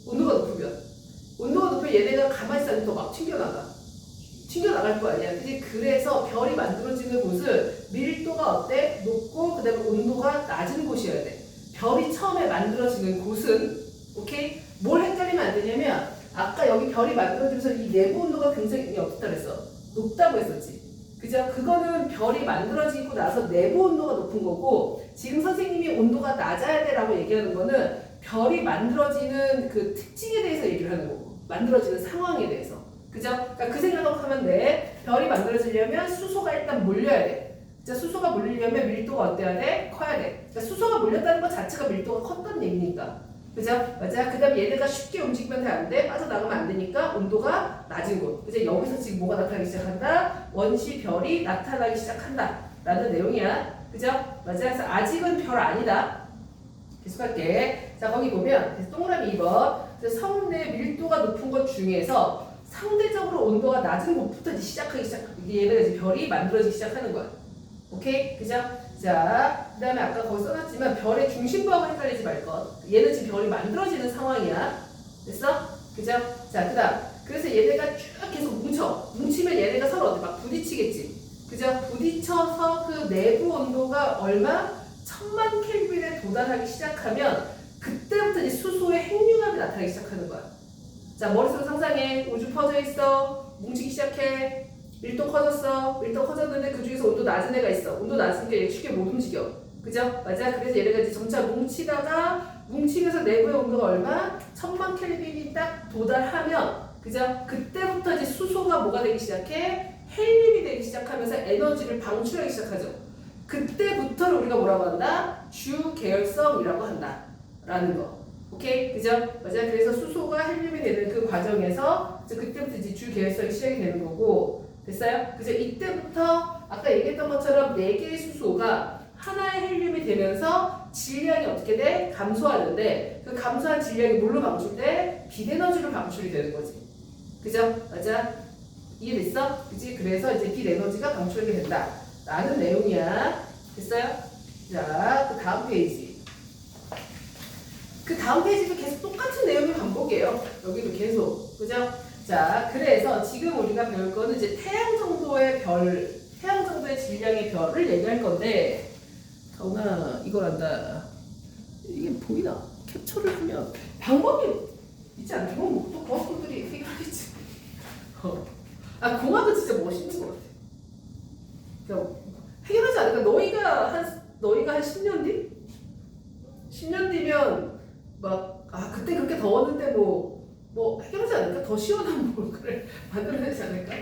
온도가 높으면 얘네가 가만히 있으면 더 막 튕겨나갈 거 아니야. 그래서 별이 만들어지는 곳은 밀도가 어때? 높고 그 다음에 온도가 낮은 곳이어야 돼. 별이 처음에 만들어지는 곳은 오케이? 뭘 헷갈리면 안 되냐면 아까 여기 별이 만들어지면서 이 내부 온도가 굉장히 어떻다 그랬어? 높다고 했었지. 그죠? 그거는 별이 만들어지고 나서 내부 온도가 높은 거고 지금 선생님이 온도가 낮아야 돼라고 얘기하는 거는 별이 만들어지는 그 특징에 대해서 얘기를 하는 거고 만들어지는 상황에 대해서. 그죠? 그러니까 그 생각으로 하면 돼. 별이 만들어지려면 수소가 일단 몰려야 돼. 자, 수소가 몰리려면 밀도가 어때야 돼? 커야 돼. 그러니까 수소가 몰렸다는 것 자체가 밀도가 컸다는 얘기니까. 그죠? 맞아. 그 다음에 얘네가 쉽게 움직이면 안 돼. 빠져나가면 안 되니까 온도가 낮은 곳. 그죠? 여기서 지금 뭐가 나타나기 시작한다? 원시 별이 나타나기 시작한다. 라는 내용이야. 그죠? 맞아. 그래서 아직은 별 아니다. 계속할게. 자, 거기 보면 그래서 동그라미 2번. 그래서 성 내 밀도가 높은 것 중에서 상대적으로 온도가 낮은 곳부터 이제 시작하기 시작. 얘네가 이제 별이 만들어지기 시작하는 거야. 오케이? 그죠? 자, 그 다음에 아까 거기 써놨지만 별의 중심부하고 헷갈리지 말 것. 얘는 지금 별이 만들어지는 상황이야. 됐어? 그죠? 자, 그 다음. 그래서 얘네가 쭉 계속 뭉쳐. 뭉치면 얘네가 서로 어디 막 부딪히겠지. 그죠? 부딪혀서 그 내부 온도가 얼마? 1000만 켈빈에 도달하기 시작하면 그때부터 이제 수소의 핵융합이 나타나기 시작하는 거야. 자, 머릿속으로 상상해. 우주 퍼져 있어. 뭉치기 시작해. 밀도 커졌어. 밀도 커졌는데 그 중에서 온도 낮은 애가 있어. 온도 낮으니까 얘 쉽게 못 움직여. 그죠? 맞아. 그래서 얘네가 이제 점차 뭉치면서 내부의 온도가 얼마? 1000만 켈빈이 딱 도달하면, 그죠? 그때부터 이제 수소가 뭐가 되기 시작해? 헬륨이 되기 시작하면서 에너지를 방출하기 시작하죠. 그때부터를 우리가 뭐라고 한다? 주계열성이라고 한다. 라는 거. 오케이? 그죠? 맞아. 그래서 수소가 헬륨이 되는 그 과정에서 그때부터 이제 주계열성이 시작이 되는 거고. 됐어요? 그죠? 이때부터 아까 얘기했던 것처럼 4개의 수소가 하나의 헬륨이 되면서 질량이 어떻게 돼? 감소하는데 그 감소한 질량이 뭘로 방출돼? 빛에너지로 방출이 되는 거지. 그죠? 맞아? 이해됐어? 그지? 그래서 이제 빛에너지가 방출하게 된다. 라는 내용이야. 됐어요? 자, 그 다음 페이지. 그 다음 페이지도 계속 똑같은 내용의 반복이에요. 여기도 계속. 그죠? 자, 그래서 지금 우리가 배울 거는 이제 태양 정도의 질량의 별을 얘기할 건데, 가훈아, 이걸 안다. 이게 보이나? 캡처를 하면 방법이 있지 않나? 이건 또 과학분들이 해결하겠지. 아, 공학은 진짜 멋있는 것 같아. 그러니까 해결하지 않을까? 너희가 한 10년 뒤? 10년 뒤면 그때 그렇게 더웠는데 뭐 해결하지 않을까? 더 시원한 뭔가를 만들어내지 않을까?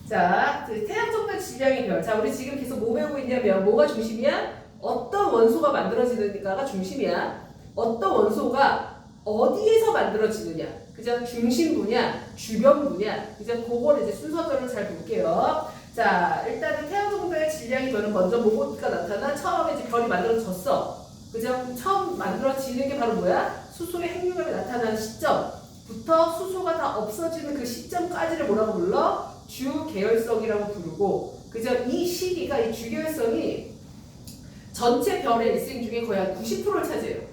자, 태양 정도의 질량의 별. 자, 우리 지금 계속 뭐 배우고 있냐면 뭐가 중심이야? 어떤 원소가 만들어지는가가 중심이야. 어떤 원소가 어디에서 만들어지느냐. 그죠? 중심부냐, 주변부냐. 그죠? 그걸 이제 순서대로 잘 볼게요. 자, 일단은 태양 정도의 질량의 별은 먼저 뭐가 나타나? 처음에 이제 별이 만들어졌어. 그죠? 처음 만들어지는 게 바로 뭐야? 수소의 핵융합이 나타나는 시점부터 수소가 다 없어지는 그 시점까지를 뭐라고 불러? 주계열성이라고 부르고, 그죠? 이 시기가, 이 주계열성이 전체 별의 일생 중에 거의 한 90%를 차지해요.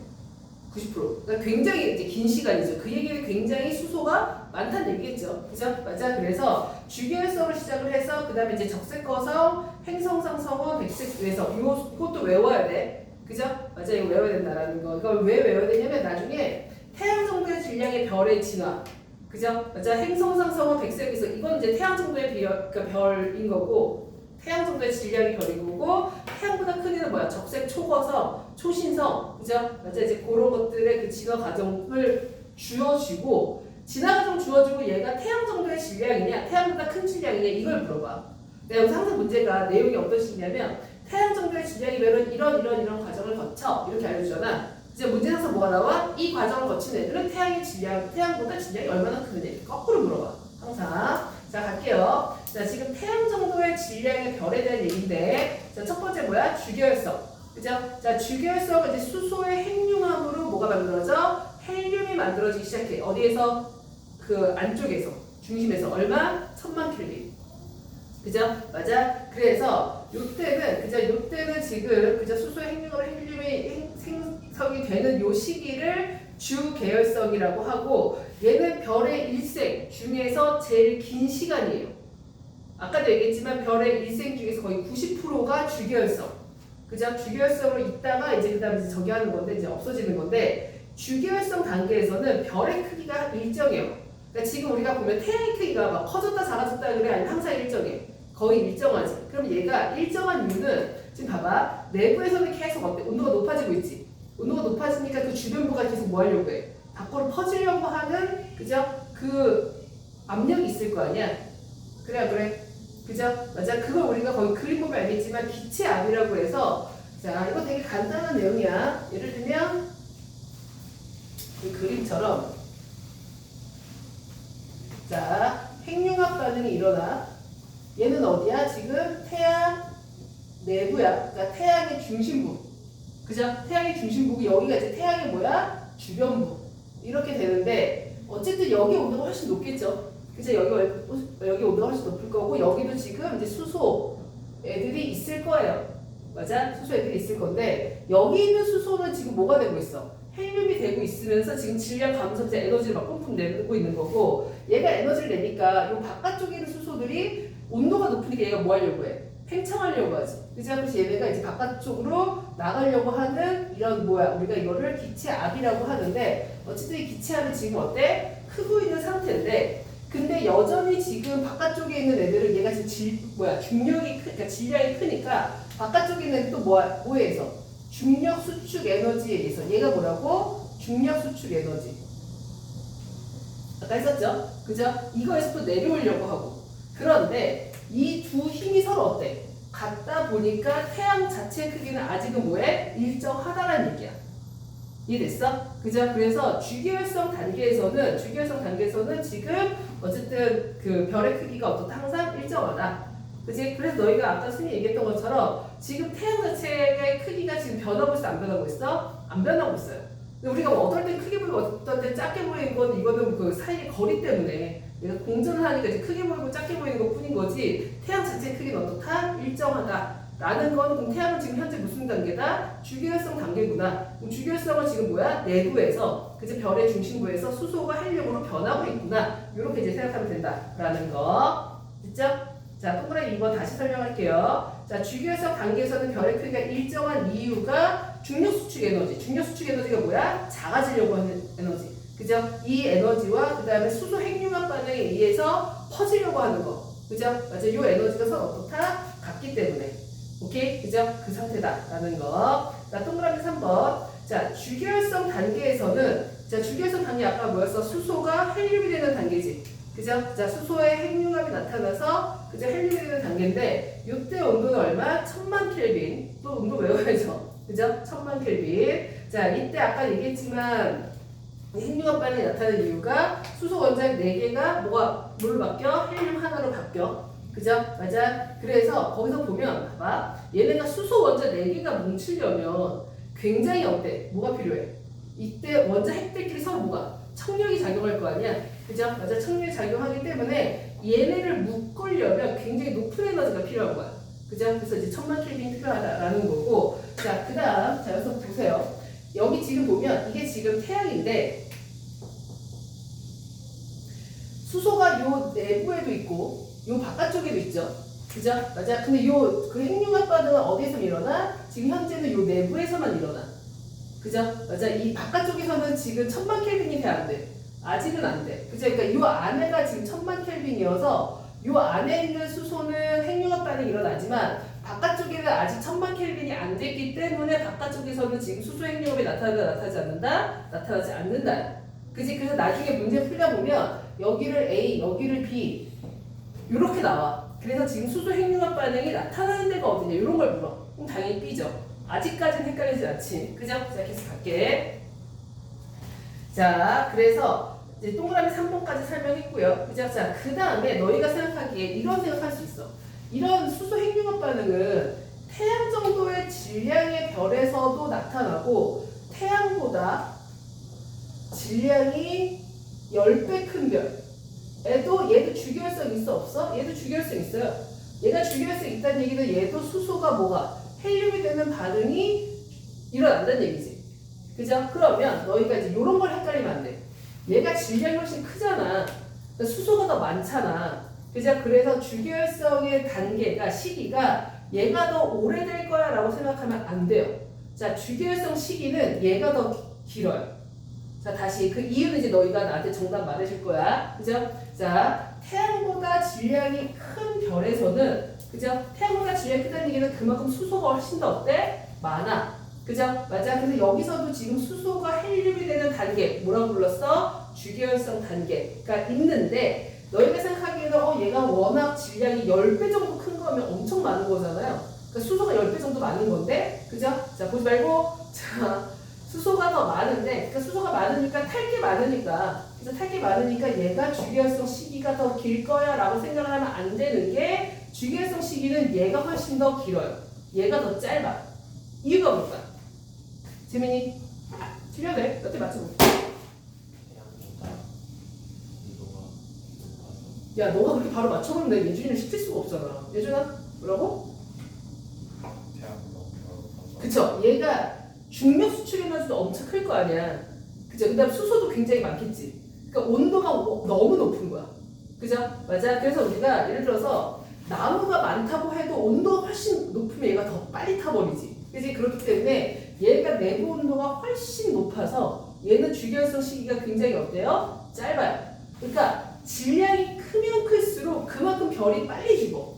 90%. 그러니까 굉장히 이제 긴 시간이죠. 그 얘기는 굉장히 수소가 많다는 얘기겠죠. 그죠? 맞아. 그래서 주계열성을 시작을 해서, 그 다음에 이제 적색거성, 행성상성원, 백색외성. 이것도 외워야 돼. 그죠? 맞아. 이거 외워야 된다라는 거. 이걸 왜 외워야 되냐면 나중에 태양 정도의 질량의 별의 진화. 그죠? 맞아. 행성상성원, 백색외성. 이건 이제 태양 정도의 그러니까 별인 거고, 태양 정도의 질량이 별인 거고, 태양보다 큰 애는 뭐야? 적색 초거성, 초신성, 그죠? 맞아. 이제 그런 것들의 그 진화 과정을 주어주고, 진화 과정 주어주고 얘가 태양 정도의 질량이냐, 태양보다 큰 질량이냐, 이걸 물어봐. 내가 여기서 항상 문제가 내용이 어떤 식이냐면, 태양 정도의 질량이면 이런 과정을 거쳐 이렇게 알려주잖아. 이제 문제에서 뭐가 나와? 이 과정을 거친 애들은 태양보다 질량이 얼마나 크느냐, 거꾸로 물어봐. 항상. 자, 갈게요. 자, 지금 태양 정도의 질량의 별에 대한 얘기인데, 자, 첫 번째 뭐야? 주계열성. 그죠? 자, 주계열성은 이제 수소의 핵융합으로 뭐가 만들어져? 헬륨이 만들어지기 시작해. 어디에서? 그 안쪽에서, 중심에서. 얼마? 1000만 켈빈. 그죠? 맞아? 그래서 요때는 지금 그죠? 수소의 헬륨이 생성이 되는 요 시기를 주계열성이라고 하고, 얘는 별의 일생 중에서 제일 긴 시간이에요. 아까도 얘기했지만 별의 일생 중에서 거의 90%가 주계열성. 그죠? 주계열성으로 있다가 이제 그 다음에 저기 하는 건데, 이제 없어지는 건데, 주계열성 단계에서는 별의 크기가 일정해요. 그러니까 지금 우리가 보면 태양의 크기가 막 커졌다 작아졌다 그래? 아니면 항상 일정해? 거의 일정하지. 그럼 얘가 일정한 이유는 지금 봐봐. 내부에서는 계속 어때? 온도가 높아지고 있지. 온도가 높아지니까 그 주변부가 계속 뭐 하려고 해? 밖으로 퍼지려고 하는, 그죠? 그 압력이 있을 거 아니야. 그래 안 그래? 그죠? 맞아. 그걸 우리가 거의 그림 보면 알겠지만 기체압이라고 해서 자 이거 되게 간단한 내용이야. 예를 들면 이 그림처럼 자 핵융합 반응이 일어나. 얘는 어디야? 지금 태양 내부야. 그러니까 태양의 중심부. 그죠? 태양의 중심부고 여기가 이제 태양의 뭐야? 주변부. 이렇게 되는데 어쨌든 여기 온도가 훨씬 높겠죠. 그죠? 여기 온도가 훨씬 높을 거고 여기도 지금 이제 수소 애들이 있을 거예요. 맞아? 수소 애들이 있을 건데 여기 있는 수소는 지금 뭐가 되고 있어? 헬륨이 되고 있으면서 지금 질량 감소해서 에너지를 막 뿜뿜 내고 있는 거고 얘가 에너지를 내니까 이 바깥쪽에 있는 수소들이 온도가 높으니까 얘가 뭐 하려고 해? 팽창하려고 하지. 그죠? 그래서 얘네가 이제 바깥쪽으로 나가려고 하는 이런 뭐야? 우리가 이거를 기체압이라고 하는데 어쨌든 이 기체압이 지금 어때? 크고 있는 상태인데 근데 여전히 지금 바깥쪽에 있는 애들은 얘가 지금 중력이 그러니까 질량이 크니까 바깥쪽에 있는 애들 또 뭐에 의해서? 중력 수축 에너지에 의해서 얘가 뭐라고? 중력 수축 에너지. 아까 했었죠? 그죠? 이거에서 또 내려오려고 하고 그런데 이 두 힘이 서로 어때? 같다 보니까 태양 자체 크기는 아직은 뭐해? 일정하다라는 얘기야. 이해됐어? 그죠? 그래서 주기율성 단계에서는 지금 어쨌든 그 별의 크기가 어떻다? 항상 일정하다. 그치? 그래서 너희가 아까 선생님이 얘기했던 것처럼 지금 태양 자체의 크기가 지금 변하고 있어? 안 변하고 있어? 안 변하고 있어요. 근데 우리가 뭐 어떨 때 크게 보이고 어떨 때 작게 보이는 건 이거는 그 사이의 거리 때문에 얘가 공전을 하니까 이제 크게 보이고 작게 보이는 것 뿐인 거지 태양 자체의 크기는 어떻다? 일정하다. 라는 건 그럼 태양은 지금 현재 무슨 단계다? 주기율성 단계구나. 그럼 주기율성은 지금 뭐야? 내부에서 그치 별의 중심부에서 수소가 헬륨으로 변하고 있구나. 이렇게 이제 생각하면 된다라는 거. 됐죠? 자, 동그라미 2번 다시 설명할게요. 자, 주기율성 단계에서는 별의 크기가 일정한 이유가 중력 수축 에너지. 중력 수축 에너지가 뭐야? 작아지려고 하는 에너지. 그죠? 이 에너지와 그 다음에 수소 핵융합 반응에 의해서 퍼지려고 하는 거. 그죠? 맞아. 이 에너지가 서로 어떻다? 같기 때문에. 오케이? 그죠? 그 상태다라는 거. 자, 동그라미 3번. 자, 주기율성 단계에서는 자, 주기율성 단계 아까 뭐였어? 수소가 헬륨이 되는 단계지. 그죠? 자, 수소의 핵융합이 나타나서 그죠? 헬륨이 되는 단계인데 이때 온도는 얼마? 1000만 켈빈. 또 온도 외워야죠. 그죠? 1000만 켈빈. 자, 이때 아까 얘기했지만 핵융합 반응이 나타나는 이유가 수소 원자핵 4개가 뭘로 바뀌어? 헬륨 하나로 바뀌어. 그죠? 맞아. 그래서 거기서 보면 봐봐. 얘네가 수소 원자 4개가 뭉치려면 굉장히 어때? 뭐가 필요해? 이때 원자 핵들끼리 서로 뭐가? 청력이 작용할 거 아니야? 그죠? 맞아. 청력이 작용하기 때문에 얘네를 묶으려면 굉장히 높은 에너지가 필요한 거야. 그죠? 그래서 이제 1000만 켈빈이 필요하다라는 거고. 자, 그 다음. 자, 여기서 보세요. 여기 지금 보면 이게 지금 태양인데 수소가 요 내부에도 있고 요 바깥쪽에도 있죠. 그죠? 맞아. 근데 그 핵융합 반응은 어디에서 일어나? 지금 현재는 요 내부에서만 일어나. 그죠? 맞아. 이 바깥쪽에서는 지금 1000만 켈빈이 돼 안 돼. 아직은 안 돼. 그죠? 그러니까 요 안에가 지금 1000만 켈빈이어서 요 안에 있는 수소는 핵융합 반응이 일어나지만 바깥쪽에는 아직 1000만 켈빈이 안 됐기 때문에 바깥쪽에서는 지금 수소 핵융합이 나타나지 않는다? 나타나지 않는다. 그지? 그래서 나중에 문제 풀다 보면 여기를 A, 여기를 B 이렇게 나와. 그래서 지금 수소 핵융합 반응이 나타나는 데가 어디냐 이런 걸 물어. 그럼 당연히 B죠. 아직까지는 헷갈리지 않지. 그죠? 자, 계속 갈게. 자, 그래서 이제 동그라미 3번까지 설명했고요. 그죠? 자, 그 다음에 너희가 생각하기에 이런 생각할 수 있어. 이런 수소 핵융합 반응은 태양 정도의 질량의 별에서도 나타나고 태양보다 질량이 10배 큰 별에도 얘도 주기율성 있어 없어? 얘도 주기율성 있어요. 얘가 주기율성 있다는 얘기는 얘도 수소가 뭐가 헬륨이 되는 반응이 일어난다는 얘기지. 그죠? 그러면 너희가 이제 이런 걸 헷갈리면 안 돼. 얘가 질량이 훨씬 크잖아. 그러니까 수소가 더 많잖아. 그죠? 그래서 주기율성의 단계가 시기가 얘가 더 오래될 거야 라고 생각하면 안 돼요. 자, 주기율성 시기는 얘가 더 길어요. 자, 다시 그 이유는 이제 너희가 나한테 정답 말해줄 거야. 그죠? 자, 태양보다 질량이 큰 별에서는 그죠? 태양보다 질량이 크다는 얘기는 그만큼 수소가 훨씬 더 어때? 많아. 그죠? 맞아. 그래서 여기서도 지금 수소가 헬륨이 되는 단계 뭐라고 불렀어? 주기율성 단계가 있는데 너희가 생각하기에는 얘가 워낙 질량이 10배 정도 큰 거면 엄청 많은 거잖아요. 그러니까 수소가 10배 정도 많은 건데, 그죠? 자, 보지 말고, 자, 수소가 더 많은데, 그러니까 수소가 많으니까 탈 게 많으니까, 그래서 탈 게 많으니까 얘가 주기활성 시기가 더 길 거야 라고 생각을 하면 안 되는 게, 주기활성 시기는 얘가 훨씬 더 길어요. 얘가 더 짧아. 이유가 뭘까? 재민이, 틀려도 돼. 몇 대 맞춰볼게. 태양보다 온도가 높아서 야, 너가 그렇게 바로 맞춰버리면 내 예준이를 시킬 수가 없잖아. 예준아, 뭐라고? 태양보다 온도가 높아서 그쵸? 얘가 중력 수축 에너지도 엄청 클 거 아니야. 그죠? 그 다음 수소도 굉장히 많겠지. 그러니까 온도가 너무 높은 거야. 그죠? 맞아. 그래서 우리가 예를 들어서 나무가 많다고 해도 온도가 훨씬 높으면 얘가 더 빨리 타버리지. 그지? 그렇기 때문에 얘가 내부 온도가 훨씬 높아서 얘는 주기활성 시기가 굉장히 어때요? 짧아요. 그러니까 질량이 크면 클수록 그만큼 별이 빨리 죽어.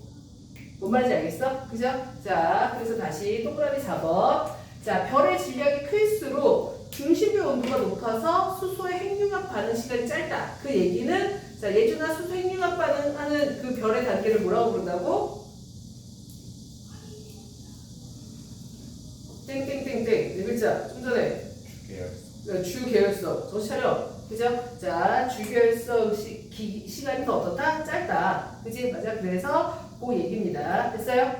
뭔 말인지 알겠어? 그죠? 자, 그래서 다시 동그라미 잡아. 자, 별의 질량이 클수록 중심의 온도가 높아서 수소의 핵융합 반응 시간이 짧다. 그 얘기는 자, 예준아 수소 핵융합 반응하는 그 별의 단계를 뭐라고 부른다고? 땡땡땡땡. 네 글자. 좀 전에 주계열성 주계열성. 정신 차려. 그죠? 자, 주계열성 시간이 더 어떻다? 짧다. 그지? 맞아. 그래서 그 얘기입니다. 됐어요?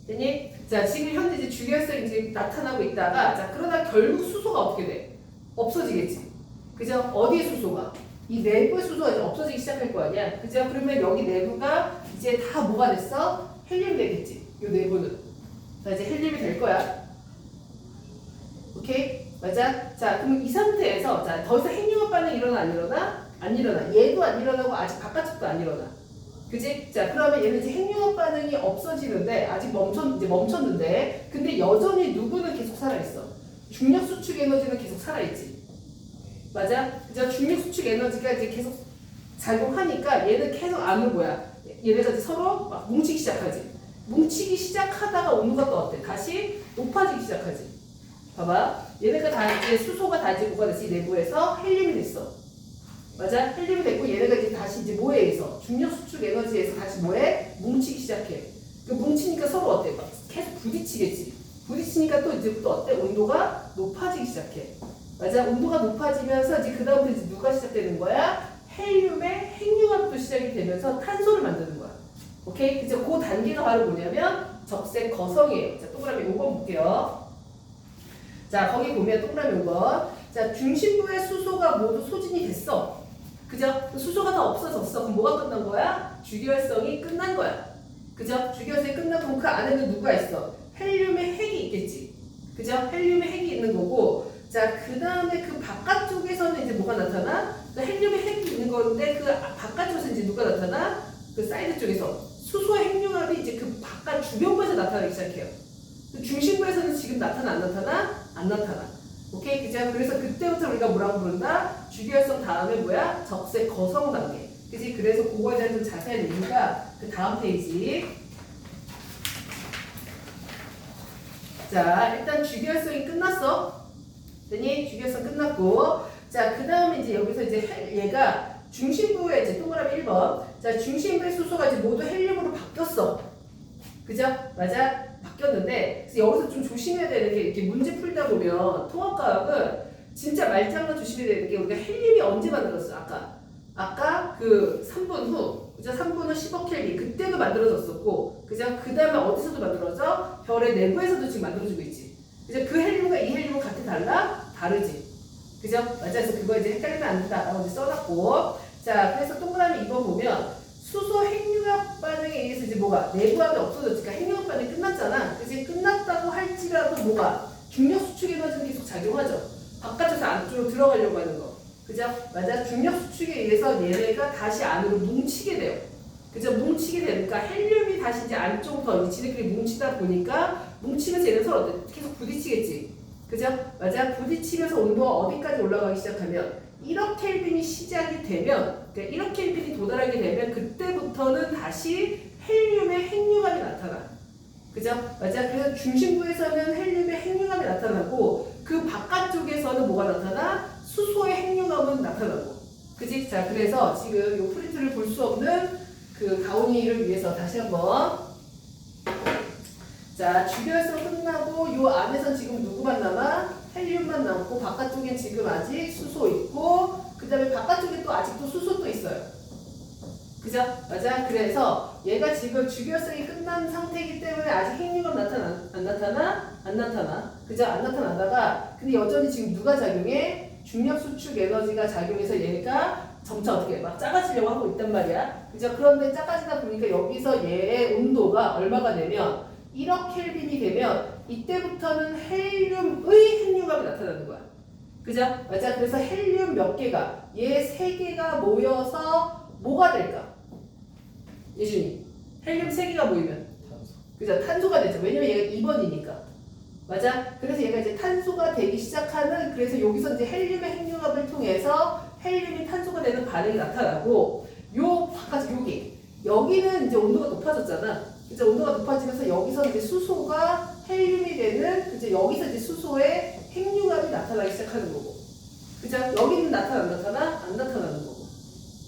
됐니? 자, 지금 현재 이제 주기활성이 이제 나타나고 있다가, 자, 그러다 결국 수소가 어떻게 돼? 없어지겠지. 그죠? 어디에 수소가? 이 내부의 수소가 이제 없어지기 시작할 거 아니야. 그죠? 그러면 여기 내부가 이제 다 뭐가 됐어? 헬륨 되겠지. 이 내부는. 자, 이제 헬륨이 될 거야. 오케이? 맞아? 자, 그럼 이 상태에서, 자, 더 이상 핵융합 반응이 일어나, 안 일어나? 안 일어나. 얘도 안 일어나고 아직 바깥쪽도 안 일어나. 그지? 자, 그러면 얘는 이제 핵융합 반응이 없어지는데, 아직 멈췄는데, 근데 여전히 누구는 계속 살아있어. 중력 수축 에너지는 계속 살아있지. 맞아? 그죠? 중력 수축 에너지가 이제 계속 작용하니까 얘는 계속 안으로 뭐야? 얘네가 이제 서로 막 뭉치기 시작하지. 뭉치기 시작하다가 온도가 또 어때? 다시 높아지기 시작하지. 봐봐. 얘네가 다 이제 수소가 다 이제 뭐가 됐어? 이 내부에서 헬륨이 됐어. 맞아? 헬륨이 됐고 얘네가 이제 다시 이제 뭐에 의해서 중력 수축 에너지에서 다시 뭐해? 뭉치기 시작해. 그 뭉치니까 서로 어때? 막 계속 부딪히겠지. 부딪히니까 또 이제 또 어때? 온도가 높아지기 시작해. 맞아? 온도가 높아지면서 이제 그 다음부터 이제 누가 시작되는 거야? 헬륨의 핵융합도 시작이 되면서 탄소를 만드는 거야. 오케이? 그죠? 그 단계가 바로 뭐냐면 적색 거성이에요. 자, 동그라미 5번 볼게요. 자, 거기 보면 동그라미 5번. 자, 중심부의 수소가 모두 소진이 됐어. 그죠? 수소가 다 없어졌어. 그럼 뭐가 끝난 거야? 주기활성이 끝난 거야. 그죠? 주기활성이 끝나고 그 안에는 누가 있어? 헬륨의 핵이 있겠지. 그죠? 헬륨의 핵이 있는 거고, 자, 그 다음에 그 바깥쪽에서는 이제 뭐가 나타나? 그 헬륨의 핵이 있는 건데, 그 바깥쪽에서 이제 누가 나타나? 그 사이드 쪽에서. 수소의 핵융합이 이제 그 바깥 주변부에서 나타나기 시작해요. 중심부에서는 지금 나타나, 안 나타나? 안 나타나. 오케이? 그죠? 그래서 그때부터 우리가 뭐라고 부른다? 주기활성 다음에 뭐야? 적색 거성 단계. 그지? 그래서 그거에 대한 좀 자세한 얘기가 그 다음 페이지. 자, 일단 주기활성이 끝났어. 됐니? 주기활성 끝났고. 자, 그 다음에 이제 여기서 이제 얘가 중심부에 이제 동그라미 1번. 자, 중심부의 수소가 이제 모두 헬륨으로 바뀌었어. 그죠? 맞아? 바뀌었는데, 그래서 여기서 좀 조심해야 되는 게 이렇게 문제 풀다 보면 통합과학은 진짜 말장난 조심해야 되는 게 우리가 헬륨이 언제 만들었어? 아까 그 3분 후. 그죠? 3분 후 10억 켈빈. 그때도 만들어졌었고, 그죠? 그 다음에 어디서도 만들어져? 별의 내부에서도 지금 만들어지고 있지. 그죠? 그 헬륨과 이 헬륨은 같이 달라? 다르지. 그죠? 맞아. 그래서 그거 이제 헷갈리면 안 된다라고 이제 써놨고. 자, 그래서 동그라미 2번 보면 수소 핵융합 반응에 의해서 이제 뭐가? 내부압이 없어졌으니까 핵융합 반응이 끝났잖아. 그지? 끝났다고 할지라도 뭐가? 중력 수축 에너지는 계속 작용하죠. 바깥에서 안쪽으로 들어가려고 하는 거. 그죠? 맞아. 중력 수축에 의해서 얘네가 다시 안으로 뭉치게 돼요. 그죠? 뭉치게 되니까 헬륨이 다시 이제 안쪽으로 지네끼리 뭉치다 보니까 뭉치면서 얘는 서로 계속 부딪히겠지. 그죠? 맞아. 부딪히면서 온도가 어디까지 올라가기 시작하면 1억 켈빈이 시작이 되면, 그러니까 1억 켈빈이 도달하게 되면 그때부터는 다시 헬륨의 핵융합이 나타나. 그죠? 맞아. 그래서 중심부에서는 헬륨의 핵융합이 나타나고 그 바깥쪽에서는 뭐가 나타나? 수소의 핵융합은 나타나고. 그지? 자, 그래서 지금 요 프린트를 볼 수 없는 그 가온이를 위해서 다시 한번. 자, 주결성 끝나고 요 안에선 지금 누구만 남아? 헬륨만 남고 바깥쪽엔 지금 아직 수소 있고 그 다음에 바깥쪽에 또 아직도 수소 또 있어요. 그죠? 맞아? 그래서 얘가 지금 주결성이 끝난 상태이기 때문에 아직 핵융합 안 나타나? 그죠? 안 나타나다가 근데 여전히 지금 누가 작용해? 중력 수축 에너지가 작용해서 얘가 점차 어떻게 막 작아지려고 하고 있단 말이야. 그죠? 그런데 작아지다 보니까 여기서 얘의 온도가 얼마가 되면 1억 켈빈이 되면 이때부터는 헬륨의 핵융합이 나타나는 거야. 그죠? 맞아? 그래서 헬륨 몇 개가 얘 3개가 모여서 뭐가 될까? 예준이 헬륨 3개가 모이면 탄소. 그죠? 탄소가 되죠. 왜냐면 얘가 2번이니까. 맞아? 그래서 얘가 이제 탄소가 되기 시작하는 그래서 여기서 이제 헬륨의 핵융합을 통해서 헬륨이 탄소가 되는 반응이 나타나고 요 바깥 여기는 이제 온도가 높아졌잖아. 이제 온도가 높아지면서 여기서 이제 수소가 헬륨이 되는 이제 여기서 이제 수소의 핵융합이 나타나기 시작하는 거고. 그죠? 여기는 안 나타나는 거고.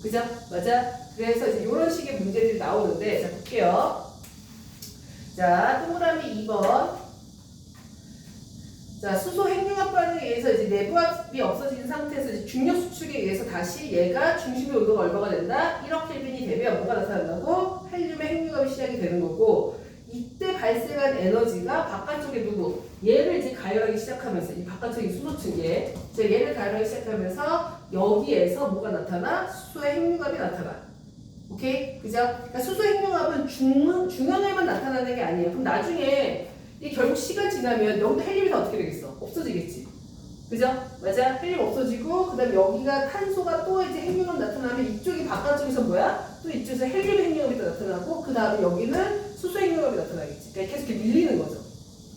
그죠? 맞아? 그래서 이제 이런 식의 문제들이 나오는데 자 볼게요. 자 동그라미 2번. 자 수소 핵융합 반응에 의해서 이제 내부압이 없어진 상태에서 이제 중력 수축에 의해서 다시 얘가 중심의 온도가 얼마가 된다? 1억 켈빈이 되면 뭐가 나타난다고? 헬륨의 핵융합이 시작이 되는 거고 이때 발생한 에너지가 바깥쪽에 누구? 얘를 이제 가열하기 시작하면서 이 바깥쪽에 수소층 얘를 가열하기 시작하면서 여기에서 뭐가 나타나? 수소의 핵융합이 나타나. 오케이? 그죠? 그러니까 수소 핵융합은 중앙에만 나타나는 게 아니에요. 그럼 나중에 이 결국 시간 지나면 여기도 헬륨이 다 어떻게 되겠어? 없어지겠지. 그죠? 맞아? 헬륨 없어지고 그 다음에 여기가 탄소가 또 이제 핵융합 나타나면 이쪽이 바깥쪽에서 뭐야? 또 이쪽에서 헬륨 핵융합이 또 나타나고 그 다음에 여기는 수소 핵융합이 나타나겠지. 그러니까 계속 이렇게 밀리는 거죠.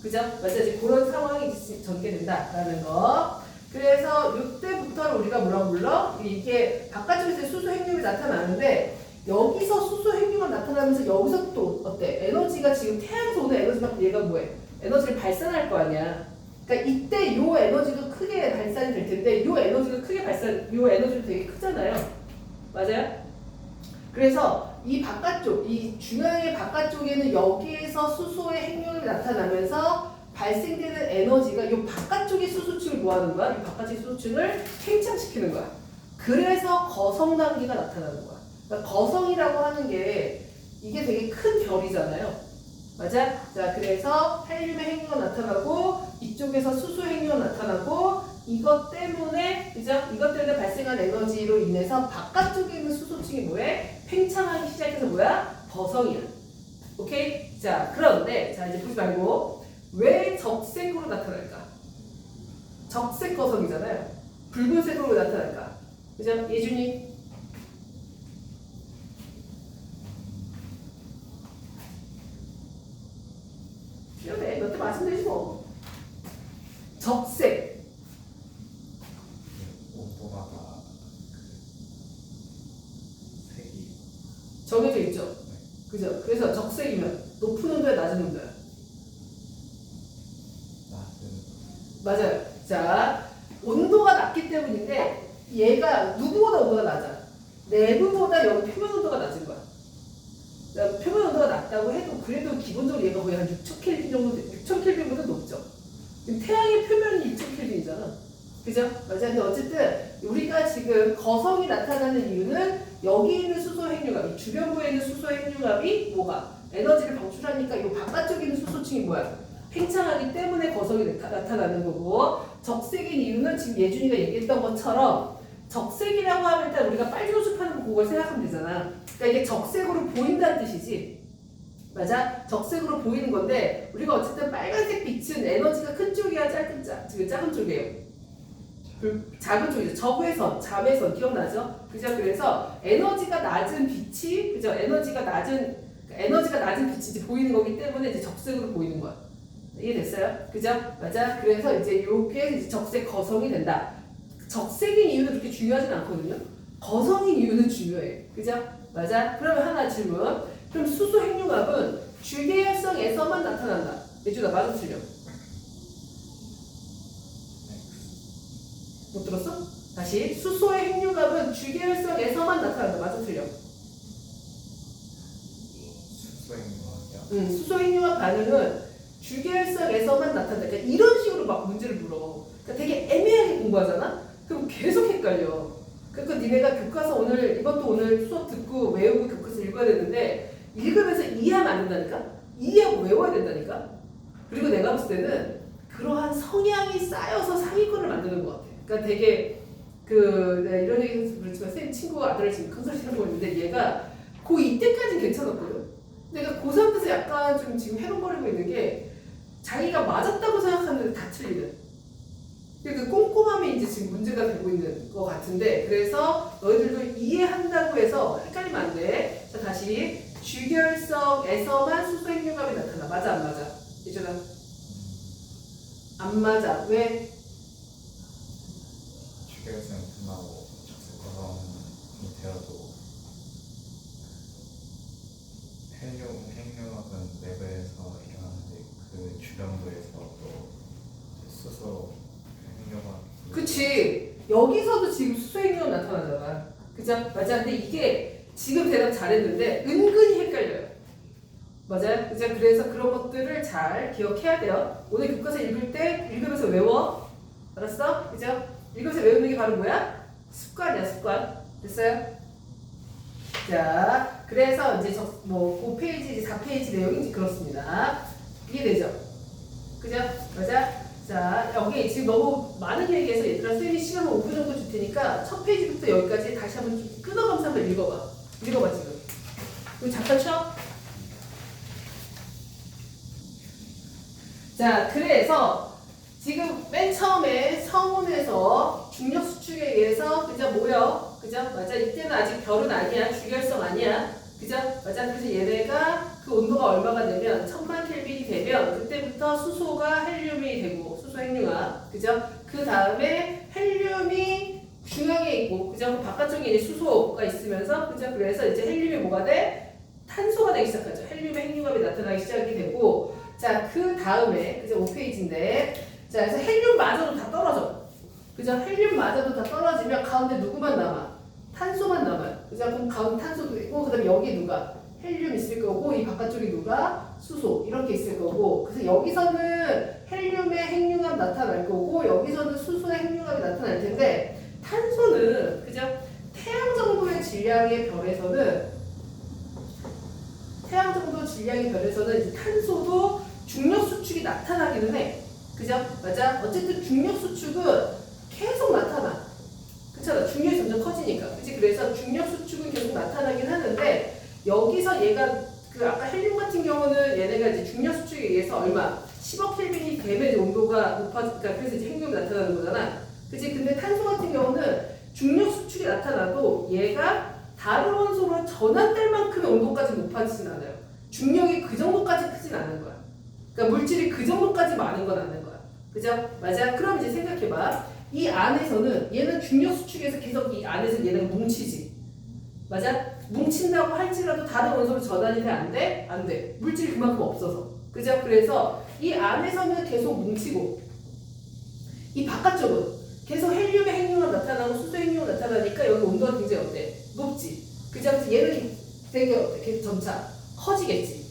그죠? 맞아? 이제 그런 상황이 전개된다라는 거. 그래서 이때부터 우리가 뭐라고 불러? 이게 바깥쪽에서 수소 핵융합이 나타나는데 여기서 수소 핵융합 나타나면서 여기서 또 어때? 에너지가 지금 태양에서 오는 에너지만큼 얘가 뭐해? 에너지를 발산할 거 아니야. 그러니까 이때 요 에너지도 크게 발산이 될 텐데 요 에너지도 요 에너지도 되게 크잖아요. 맞아요? 그래서 이 바깥쪽, 이 중앙의 바깥쪽에는 여기에서 수소의 핵융합이 나타나면서 발생되는 에너지가 요 바깥쪽의 수소층을 뭐 하는 거야? 이 바깥의 수소층을 팽창시키는 거야. 그래서 거성 단계가 나타나는 거야. 그러니까 거성이라고 하는 게 이게 되게 큰 별이잖아요. 맞아? 자, 그래서 헬륨의 핵융합 나타나고 이쪽에서 수소 핵융합 나타나고 이것 때문에 그죠? 이것 때문에 발생한 에너지로 인해서 바깥쪽에 있는 수소층이 뭐해? 팽창하기 시작해서 뭐야? 거성이야. 오케이? 자, 그런데 자 이제 보지 말고 왜 적색으로 나타날까? 적색 거성이잖아요. 붉은색으로 왜 나타날까? 그죠? 예준이 그래, 몇 대 맞으면 되지 뭐. 적색. 온도마다 그 색이 정해져 있죠. 그죠? 그래서 적색이면 높은 온도야, 낮은 온도야. 낮은. 맞아요. 자, 온도가 낮기 때문인데 얘가 누구보다 온도가 낮아. 내부보다 여기 표면 온도가 낮은 거야. 그러니까 표면 온도가 낮다고 해도 그래도 기본적으로 얘가 거의 한 6000켈빈 정도, 6000켈빈보다 높죠. 지금 태양의 표면이 6000켈빈이잖아. 그죠? 맞아. 근데 어쨌든 우리가 지금 거성이 나타나는 이유는 여기 있는 수소 핵융합, 이 주변부에 있는 수소 핵융합이 뭐가? 에너지를 방출하니까 이 바깥쪽에 있는 수소층이 뭐야? 팽창하기 때문에 거성이 나타나는 거고 적색인 이유는 지금 예준이가 얘기했던 것처럼 적색이라고 하면 일단 우리가 빨리 호흡하는 그걸 생각하면 되잖아. 그러니까 이게 적색으로 보인다는 뜻이지. 맞아? 적색으로 보이는 건데 우리가 어쨌든 빨간색 빛은 에너지가 큰 쪽이야 작은 쪽이에요? 작은 쪽이죠. 적외선, 자외선 기억나죠? 그죠? 그래서 에너지가 낮은 빛이 그죠? 에너지가 낮은 빛이 이제 보이는 거기 때문에 이제 적색으로 보이는 거야. 이해됐어요? 그죠? 맞아? 그래서 이제 요게 이제 적색 거성이 된다. 적색인 이유는 그렇게 중요하진 않거든요. 거성인 이유는 중요해. 그죠? 맞아? 그러면 하나 질문. 그럼 수소 핵융합은 주계열성에서만 나타난다. 예준아 맞아 틀려? 못 들었어? 다시 수소의 핵융합은 주계열성에서만 나타난다. 맞아 틀려? 수소행위요. 수소 핵융합 반응은 주계열성에서만 나타난다. 그러니까 이런 식으로 막 문제를 물어. 그러니까 되게 애매하게 공부하잖아? 그럼 계속 헷갈려. 그러니까 니네가 교과서 이것도 오늘 수업 듣고 외우고 교과서 읽어야 되는데 읽으면서 이해하면 안 된다니까? 이해하고 외워야 된다니까? 그리고 내가 봤을 때는 그러한 성향이 쌓여서 상위권을 만드는 것 같아. 그러니까 되게 내가 이런 얘기 해서 그렇지만 쌤 친구 아들을 지금 컨설팅 하고 있는데 얘가 고2 때까지는 괜찮았거든? 내가 고3 때서 약간 좀 지금 해롱거리고 있는 게 자기가 맞았다고 생각하는데 다 틀리는. 그 꼼꼼함이 이제 지금 문제가 되고 있는 것 같은데 그래서 너희들도 이해한다고 해서 헷갈리면 안 돼. 자 다시 주결성에서만 수소 핵융합이 나타나. 맞아 안 맞아? 예전아 안 맞아. 왜? 주계열성 끝나고 적색화성이 되어도 핵융합은 내부에서 일어나는데 그 주변부에서 또 수소 핵융합. 그치. 여기서도 지금 수소 핵융합 나타나잖아. 그죠? 맞아. 근데 이게 지금 대답 잘했는데 은근히 헷갈려요. 맞아요? 그죠? 그래서 그런 것들을 잘 기억해야 돼요. 오늘 교과서 읽을 때 읽으면서 외워. 알았어? 그죠? 읽으면서 외우는 게 바로 뭐야? 습관이야, 습관. 됐어요? 자, 그래서 이제 그 페이지, 이제 4페이지 내용이 이제 그렇습니다. 이해되죠? 그죠? 맞아? 자, 여기 지금 너무 많은 얘기해서 얘들아, 쌤이 시간 5분 정도 줄 테니까 첫 페이지부터 여기까지 다시 한번 좀 끊어가면서 한번 읽어봐. 읽어봐, 지금. 그리고 잠깐 쉬어. 자, 그래서 지금 맨 처음에 성운에서 중력 수축에 의해서 그죠? 뭐요? 그죠? 맞아. 이때는 아직 별은 아니야. 주결성 아니야. 그죠? 맞아. 그래서 얘네가 그 온도가 얼마가 되면 1000만 켈빈이 되면 그때부터 수소가 헬륨이 되고 수소 핵융합. 그죠? 그 다음에 헬륨이 중앙에 있고 그죠? 그 바깥쪽에 이제 수소가 있으면서 그죠? 그래서 이제 헬륨이 뭐가 돼? 탄소가 되기 시작하죠. 헬륨의 핵융합이 나타나기 시작이 되고 자, 그 다음에 그죠? 5페이지인데 자, 그래서 헬륨마저도 다 떨어져. 그죠? 헬륨마저도 다 떨어지면 가운데 누구만 남아? 탄소만 남아요. 그죠? 그럼 가운데 탄소도 있고 그다음에 여기 누가? 헬륨 있을 거고 이 바깥쪽이 누가? 수소 이렇게 있을 거고 그래서 여기서는 헬륨의 핵융합 나타날 거고 여기서는 수소의 핵융합이 나타날 텐데 탄소는 그죠? 태양 정도의 질량의 별에서는 태양 정도 질량의 별에서는 이제 탄소도 중력 수축이 나타나기는 해. 그죠? 맞아? 어쨌든 중력 수축은 계속 나타나. 그렇잖아. 중력이 점점 커지니까. 그치? 그래서 중력 수축은 계속 나타나긴 하는데 여기서 얘가 그 아까 헬륨 같은 경우는 얘네가 이제 중력 수축에 의해서 얼마? 10억 켈빈이 되면 이제 온도가 높아지니까 그래서 이제 핵융합이 나타나는 거잖아. 그치? 근데 탄소 같은 경우는 중력 수축이 나타나도 얘가 다른 원소로 전환될 만큼의 온도까지 높아지진 않아요. 중력이 그 정도까지 크진 않은 거야. 그러니까 물질이 그 정도까지 많은 건 아닌 거야. 그죠? 맞아? 그럼 이제 생각해봐. 이 안에서는 얘는 중력 수축에서 계속 이 안에서 얘네가 뭉치지. 맞아? 뭉친다고 할지라도 다른 원소로 전환이 돼? 안 돼? 안 돼. 물질이 그만큼 없어서. 그죠? 그래서 이 안에서는 계속 뭉치고 이 바깥쪽은 계속 헬륨의 핵융합 나타나고 수소 핵융합 나타나니까 여기 온도가 굉장히 어때? 높지. 그죠? 그래서 얘는 되게 어때? 점차 커지겠지.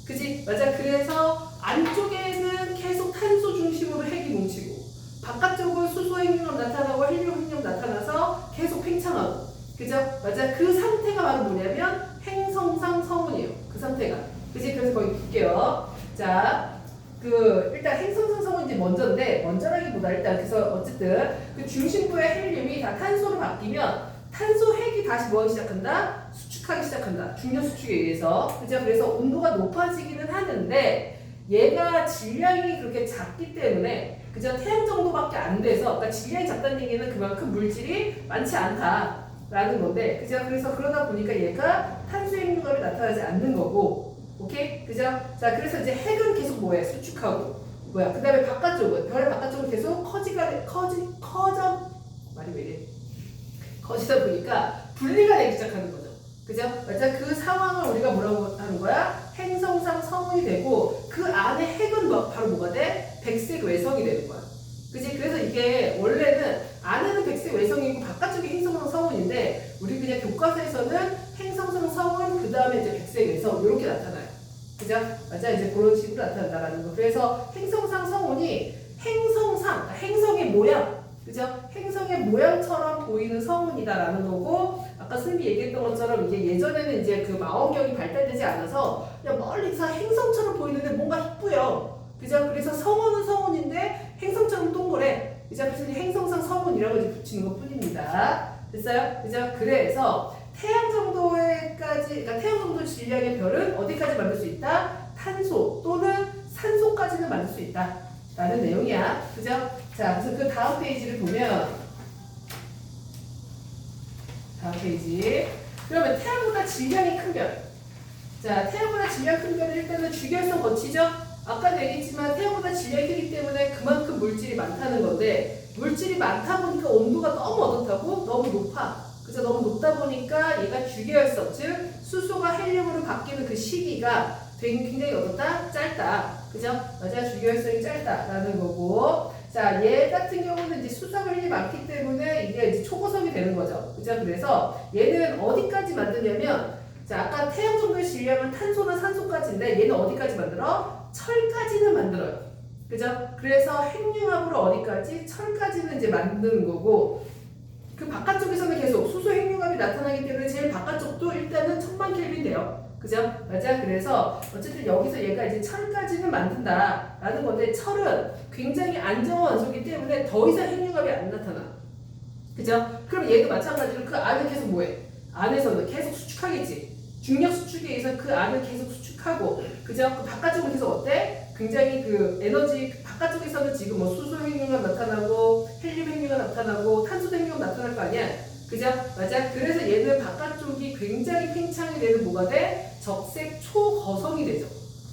그지? 맞아. 그래서 안쪽에는 계속 탄소 중심으로 핵이 뭉치고 바깥쪽은 수소 핵융합 나타나고 헬륨 핵융합 나타나서 계속 팽창하고 그죠? 맞아. 그 상태가 바로 뭐냐면 행성상 성운이에요. 그 상태가. 그지? 그래서 거기 볼게요. 자, 일단 행성상 성운이 먼저라기보다 일단 그래서 어쨌든 그 중심부의 헬륨이 다 탄소로 바뀌면 탄소 핵이 다시 뭐 하기 시작한다? 수축하기 시작한다. 중력 수축에 의해서. 그죠? 그래서 온도가 높아지기는 하는데 얘가 질량이 그렇게 작기 때문에 그죠? 태양 정도밖에 안 돼서 그러니까 질량이 작다는 얘기는 그만큼 물질이 많지 않다라는 건데 그죠? 그래서 그러다 보니까 얘가 탄소 핵융합이 나타나지 않는 거고 오케이? 그죠? 자, 그래서 이제 핵은 계속 뭐해? 수축하고 그 다음에 바깥쪽은 별의 바깥쪽은 계속 말이 왜 이래? 거지다 보니까 분리가 되기 시작하는 거죠. 그죠? 맞아? 그 상황을 우리가 뭐라고 하는 거야? 행성상 성운이 되고 그 안에 핵은 바로 뭐가 돼? 백색 외성이 되는 거야. 그지? 그래서 이게 원래는 안에 교과서에서는 행성상 성은 그 다음에 이제 백색에서 이렇게 나타나요. 그죠? 맞아? 이제 그런 식으로 나타난다라는 거. 그래서 행성상 성운이 행성상, 행성의 모양, 그죠? 행성의 모양처럼 보이는 성운이다라는 거고, 아까 선생님이 얘기했던 것처럼 이게 예전에는 이제 그 망원경이 발달되지 않아서 그냥 멀리서 행성처럼 보이는데 뭔가 희뿌요. 그죠? 그래서 성운은 성운인데 행성처럼 동그래. 그죠? 그래서 행성상 성운이라고 이제 붙이는 것 뿐입니다. 됐어요? 그죠? 그래서 태양 정도에까지, 그러니까 태양 정도 질량의 별은 어디까지 만들 수 있다? 탄소 또는 산소까지는 만들 수 있다. 라는 내용이야. 그죠? 자, 그래서 그 다음 페이지를 보면, 다음 페이지. 그러면 태양보다 질량이 큰 별. 자, 태양보다 질량 큰 별은 일단은 주결성 거치죠? 아까도 얘기했지만 태양보다 질량이 크기 때문에 그만큼 물질이 많다는 건데, 물질이 많다 보니까 온도가 너무 어떻다고? 너무 높아. 그래서 너무 높다 보니까 얘가 주계열성, 즉 수소가 헬륨으로 바뀌는 그 시기가 굉장히 어떻다? 짧다. 그죠? 맞아, 주계열성이 짧다라는 거고. 자, 얘 같은 경우는 이제 수소가 헬륨이 많기 때문에 이게 이제 초고성이 되는 거죠. 그죠? 그래서 얘는 어디까지 만드냐면, 자, 아까 태양 정도의 질량은 탄소나 산소까지인데 얘는 어디까지 만들어? 철까지는 만들어요. 그죠? 그래서 핵융합으로 어디까지? 철까지는 이제 만드는 거고, 그 바깥쪽에서는 계속 수소 핵융합이 나타나기 때문에 제일 바깥쪽도 일단은 1000만 켈빈 돼요. 그죠? 맞아? 그래서 어쨌든 여기서 얘가 이제 철까지는 만든다 라는 건데, 철은 굉장히 안정한 원소이기 때문에 더 이상 핵융합이 안 나타나. 그죠? 그럼 얘도 마찬가지로 그 안에 계속 뭐해? 안에서는 계속 수축하겠지. 중력 수축에 의해서 그 안을 계속 수축하고, 그죠? 그 바깥쪽은 계속 어때? 굉장히 그 에너지 바깥쪽에서는 지금 뭐 수소 핵융합 나타나고 헬륨 핵융합 나타나고 탄소 핵융합 나타날 거 아니야. 그죠? 맞아? 그래서 얘는 바깥쪽이 굉장히 팽창이 되는 뭐가 돼? 적색 초거성이 되죠.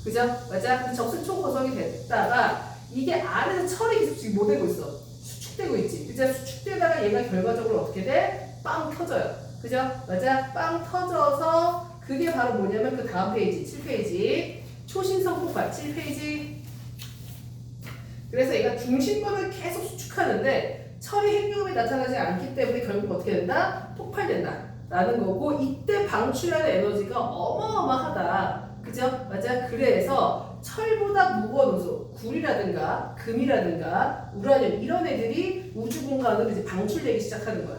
그죠? 맞아? 근데 적색 초거성이 됐다가 이게 안에서 철이 계속 지금 뭐 되고 있어? 수축되고 있지. 그죠? 수축되다가 얘가 결과적으로 어떻게 돼? 빵 터져요. 그죠? 맞아? 빵 터져서 그게 바로 뭐냐면 그 다음 페이지, 7페이지. 초신성 폭발 7페이지. 그래서 얘가 중심부를 계속 수축하는데 철이 핵융합이 나타나지 않기 때문에 결국 어떻게 된다? 폭발된다 라는 거고, 이때 방출하는 에너지가 어마어마하다. 그죠? 맞아? 그래서 철보다 무거운 요소, 굴이라든가 금이라든가 우라늄 이런 애들이 우주 공간으로 이제 방출되기 시작하는 거야.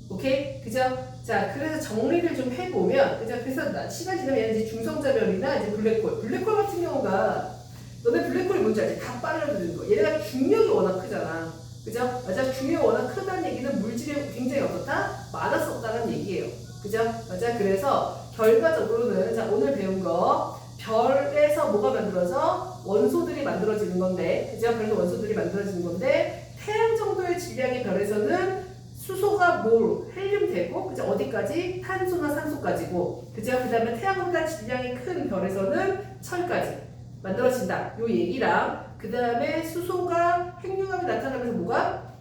오케이? 그죠? 자, 그래서 정리를 좀 해보면, 그죠? 그래서 시간 지나면 얘는 이제 중성자별이나 이제 블랙홀. 블랙홀 같은 경우가, 너네 블랙홀이 뭔지 알지? 다 빨아들이는 거. 얘네가 중력이 워낙 크잖아. 그죠? 맞아? 중력이 워낙 크다는 얘기는 물질이 굉장히 어떻다? 많았었다는 얘기예요. 그죠? 맞아? 그래서 결과적으로는, 자, 오늘 배운 거, 별에서 뭐가 만들어져? 원소들이 만들어지는 건데, 그죠? 별에서 원소들이 만들어지는 건데, 태양 정도의 질량의 별에서는 수소가 헬륨 되고, 그죠? 어디까지? 탄소나 산소까지고, 그죠? 그 다음에 태양보다 질량이 큰 별에서는 철까지 만들어진다. 요 얘기랑, 그 다음에 수소가 핵융합이 나타나면서 뭐가?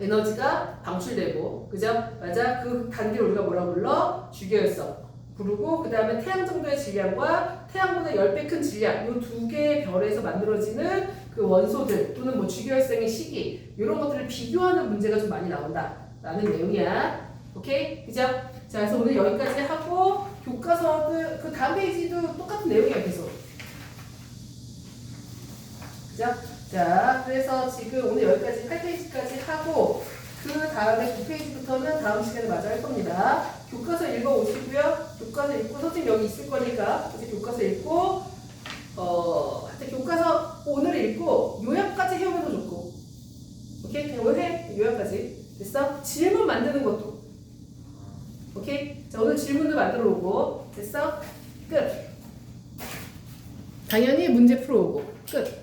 에너지가 방출되고, 그죠? 맞아? 그 단계를 우리가 뭐라 불러? 주계열성 부르고, 그 다음에 태양 정도의 질량과 태양보다 10배 큰 질량, 요 두 개의 별에서 만들어지는 그 원소들 또는 뭐 주계열성의 시기, 이런 것들을 비교하는 문제가 좀 많이 나온다 라는 내용이야. 오케이? 그죠? 자, 그래서 오늘 여기까지 하고, 교과서들 그 다음 페이지도 똑같은 내용이야. 계속. 그죠? 자, 그래서 지금 오늘 여기까지 8페이지까지 하고, 그 다음에 9페이지부터는 다음 시간에 마저 할 겁니다. 교과서 읽어오시고요. 교과서 읽고, 선생님 여기 있을 거니까 이제 교과서 읽고, 하여튼 교과서 오늘 읽고 요약까지 해오면 더 좋고, 오케이? 그냥 오늘 해. 요약까지. 됐어? 질문 만드는 것도. 오케이? 자, 오늘 질문도 만들어 오고. 됐어? 끝. 당연히 문제 풀어 오고. 끝.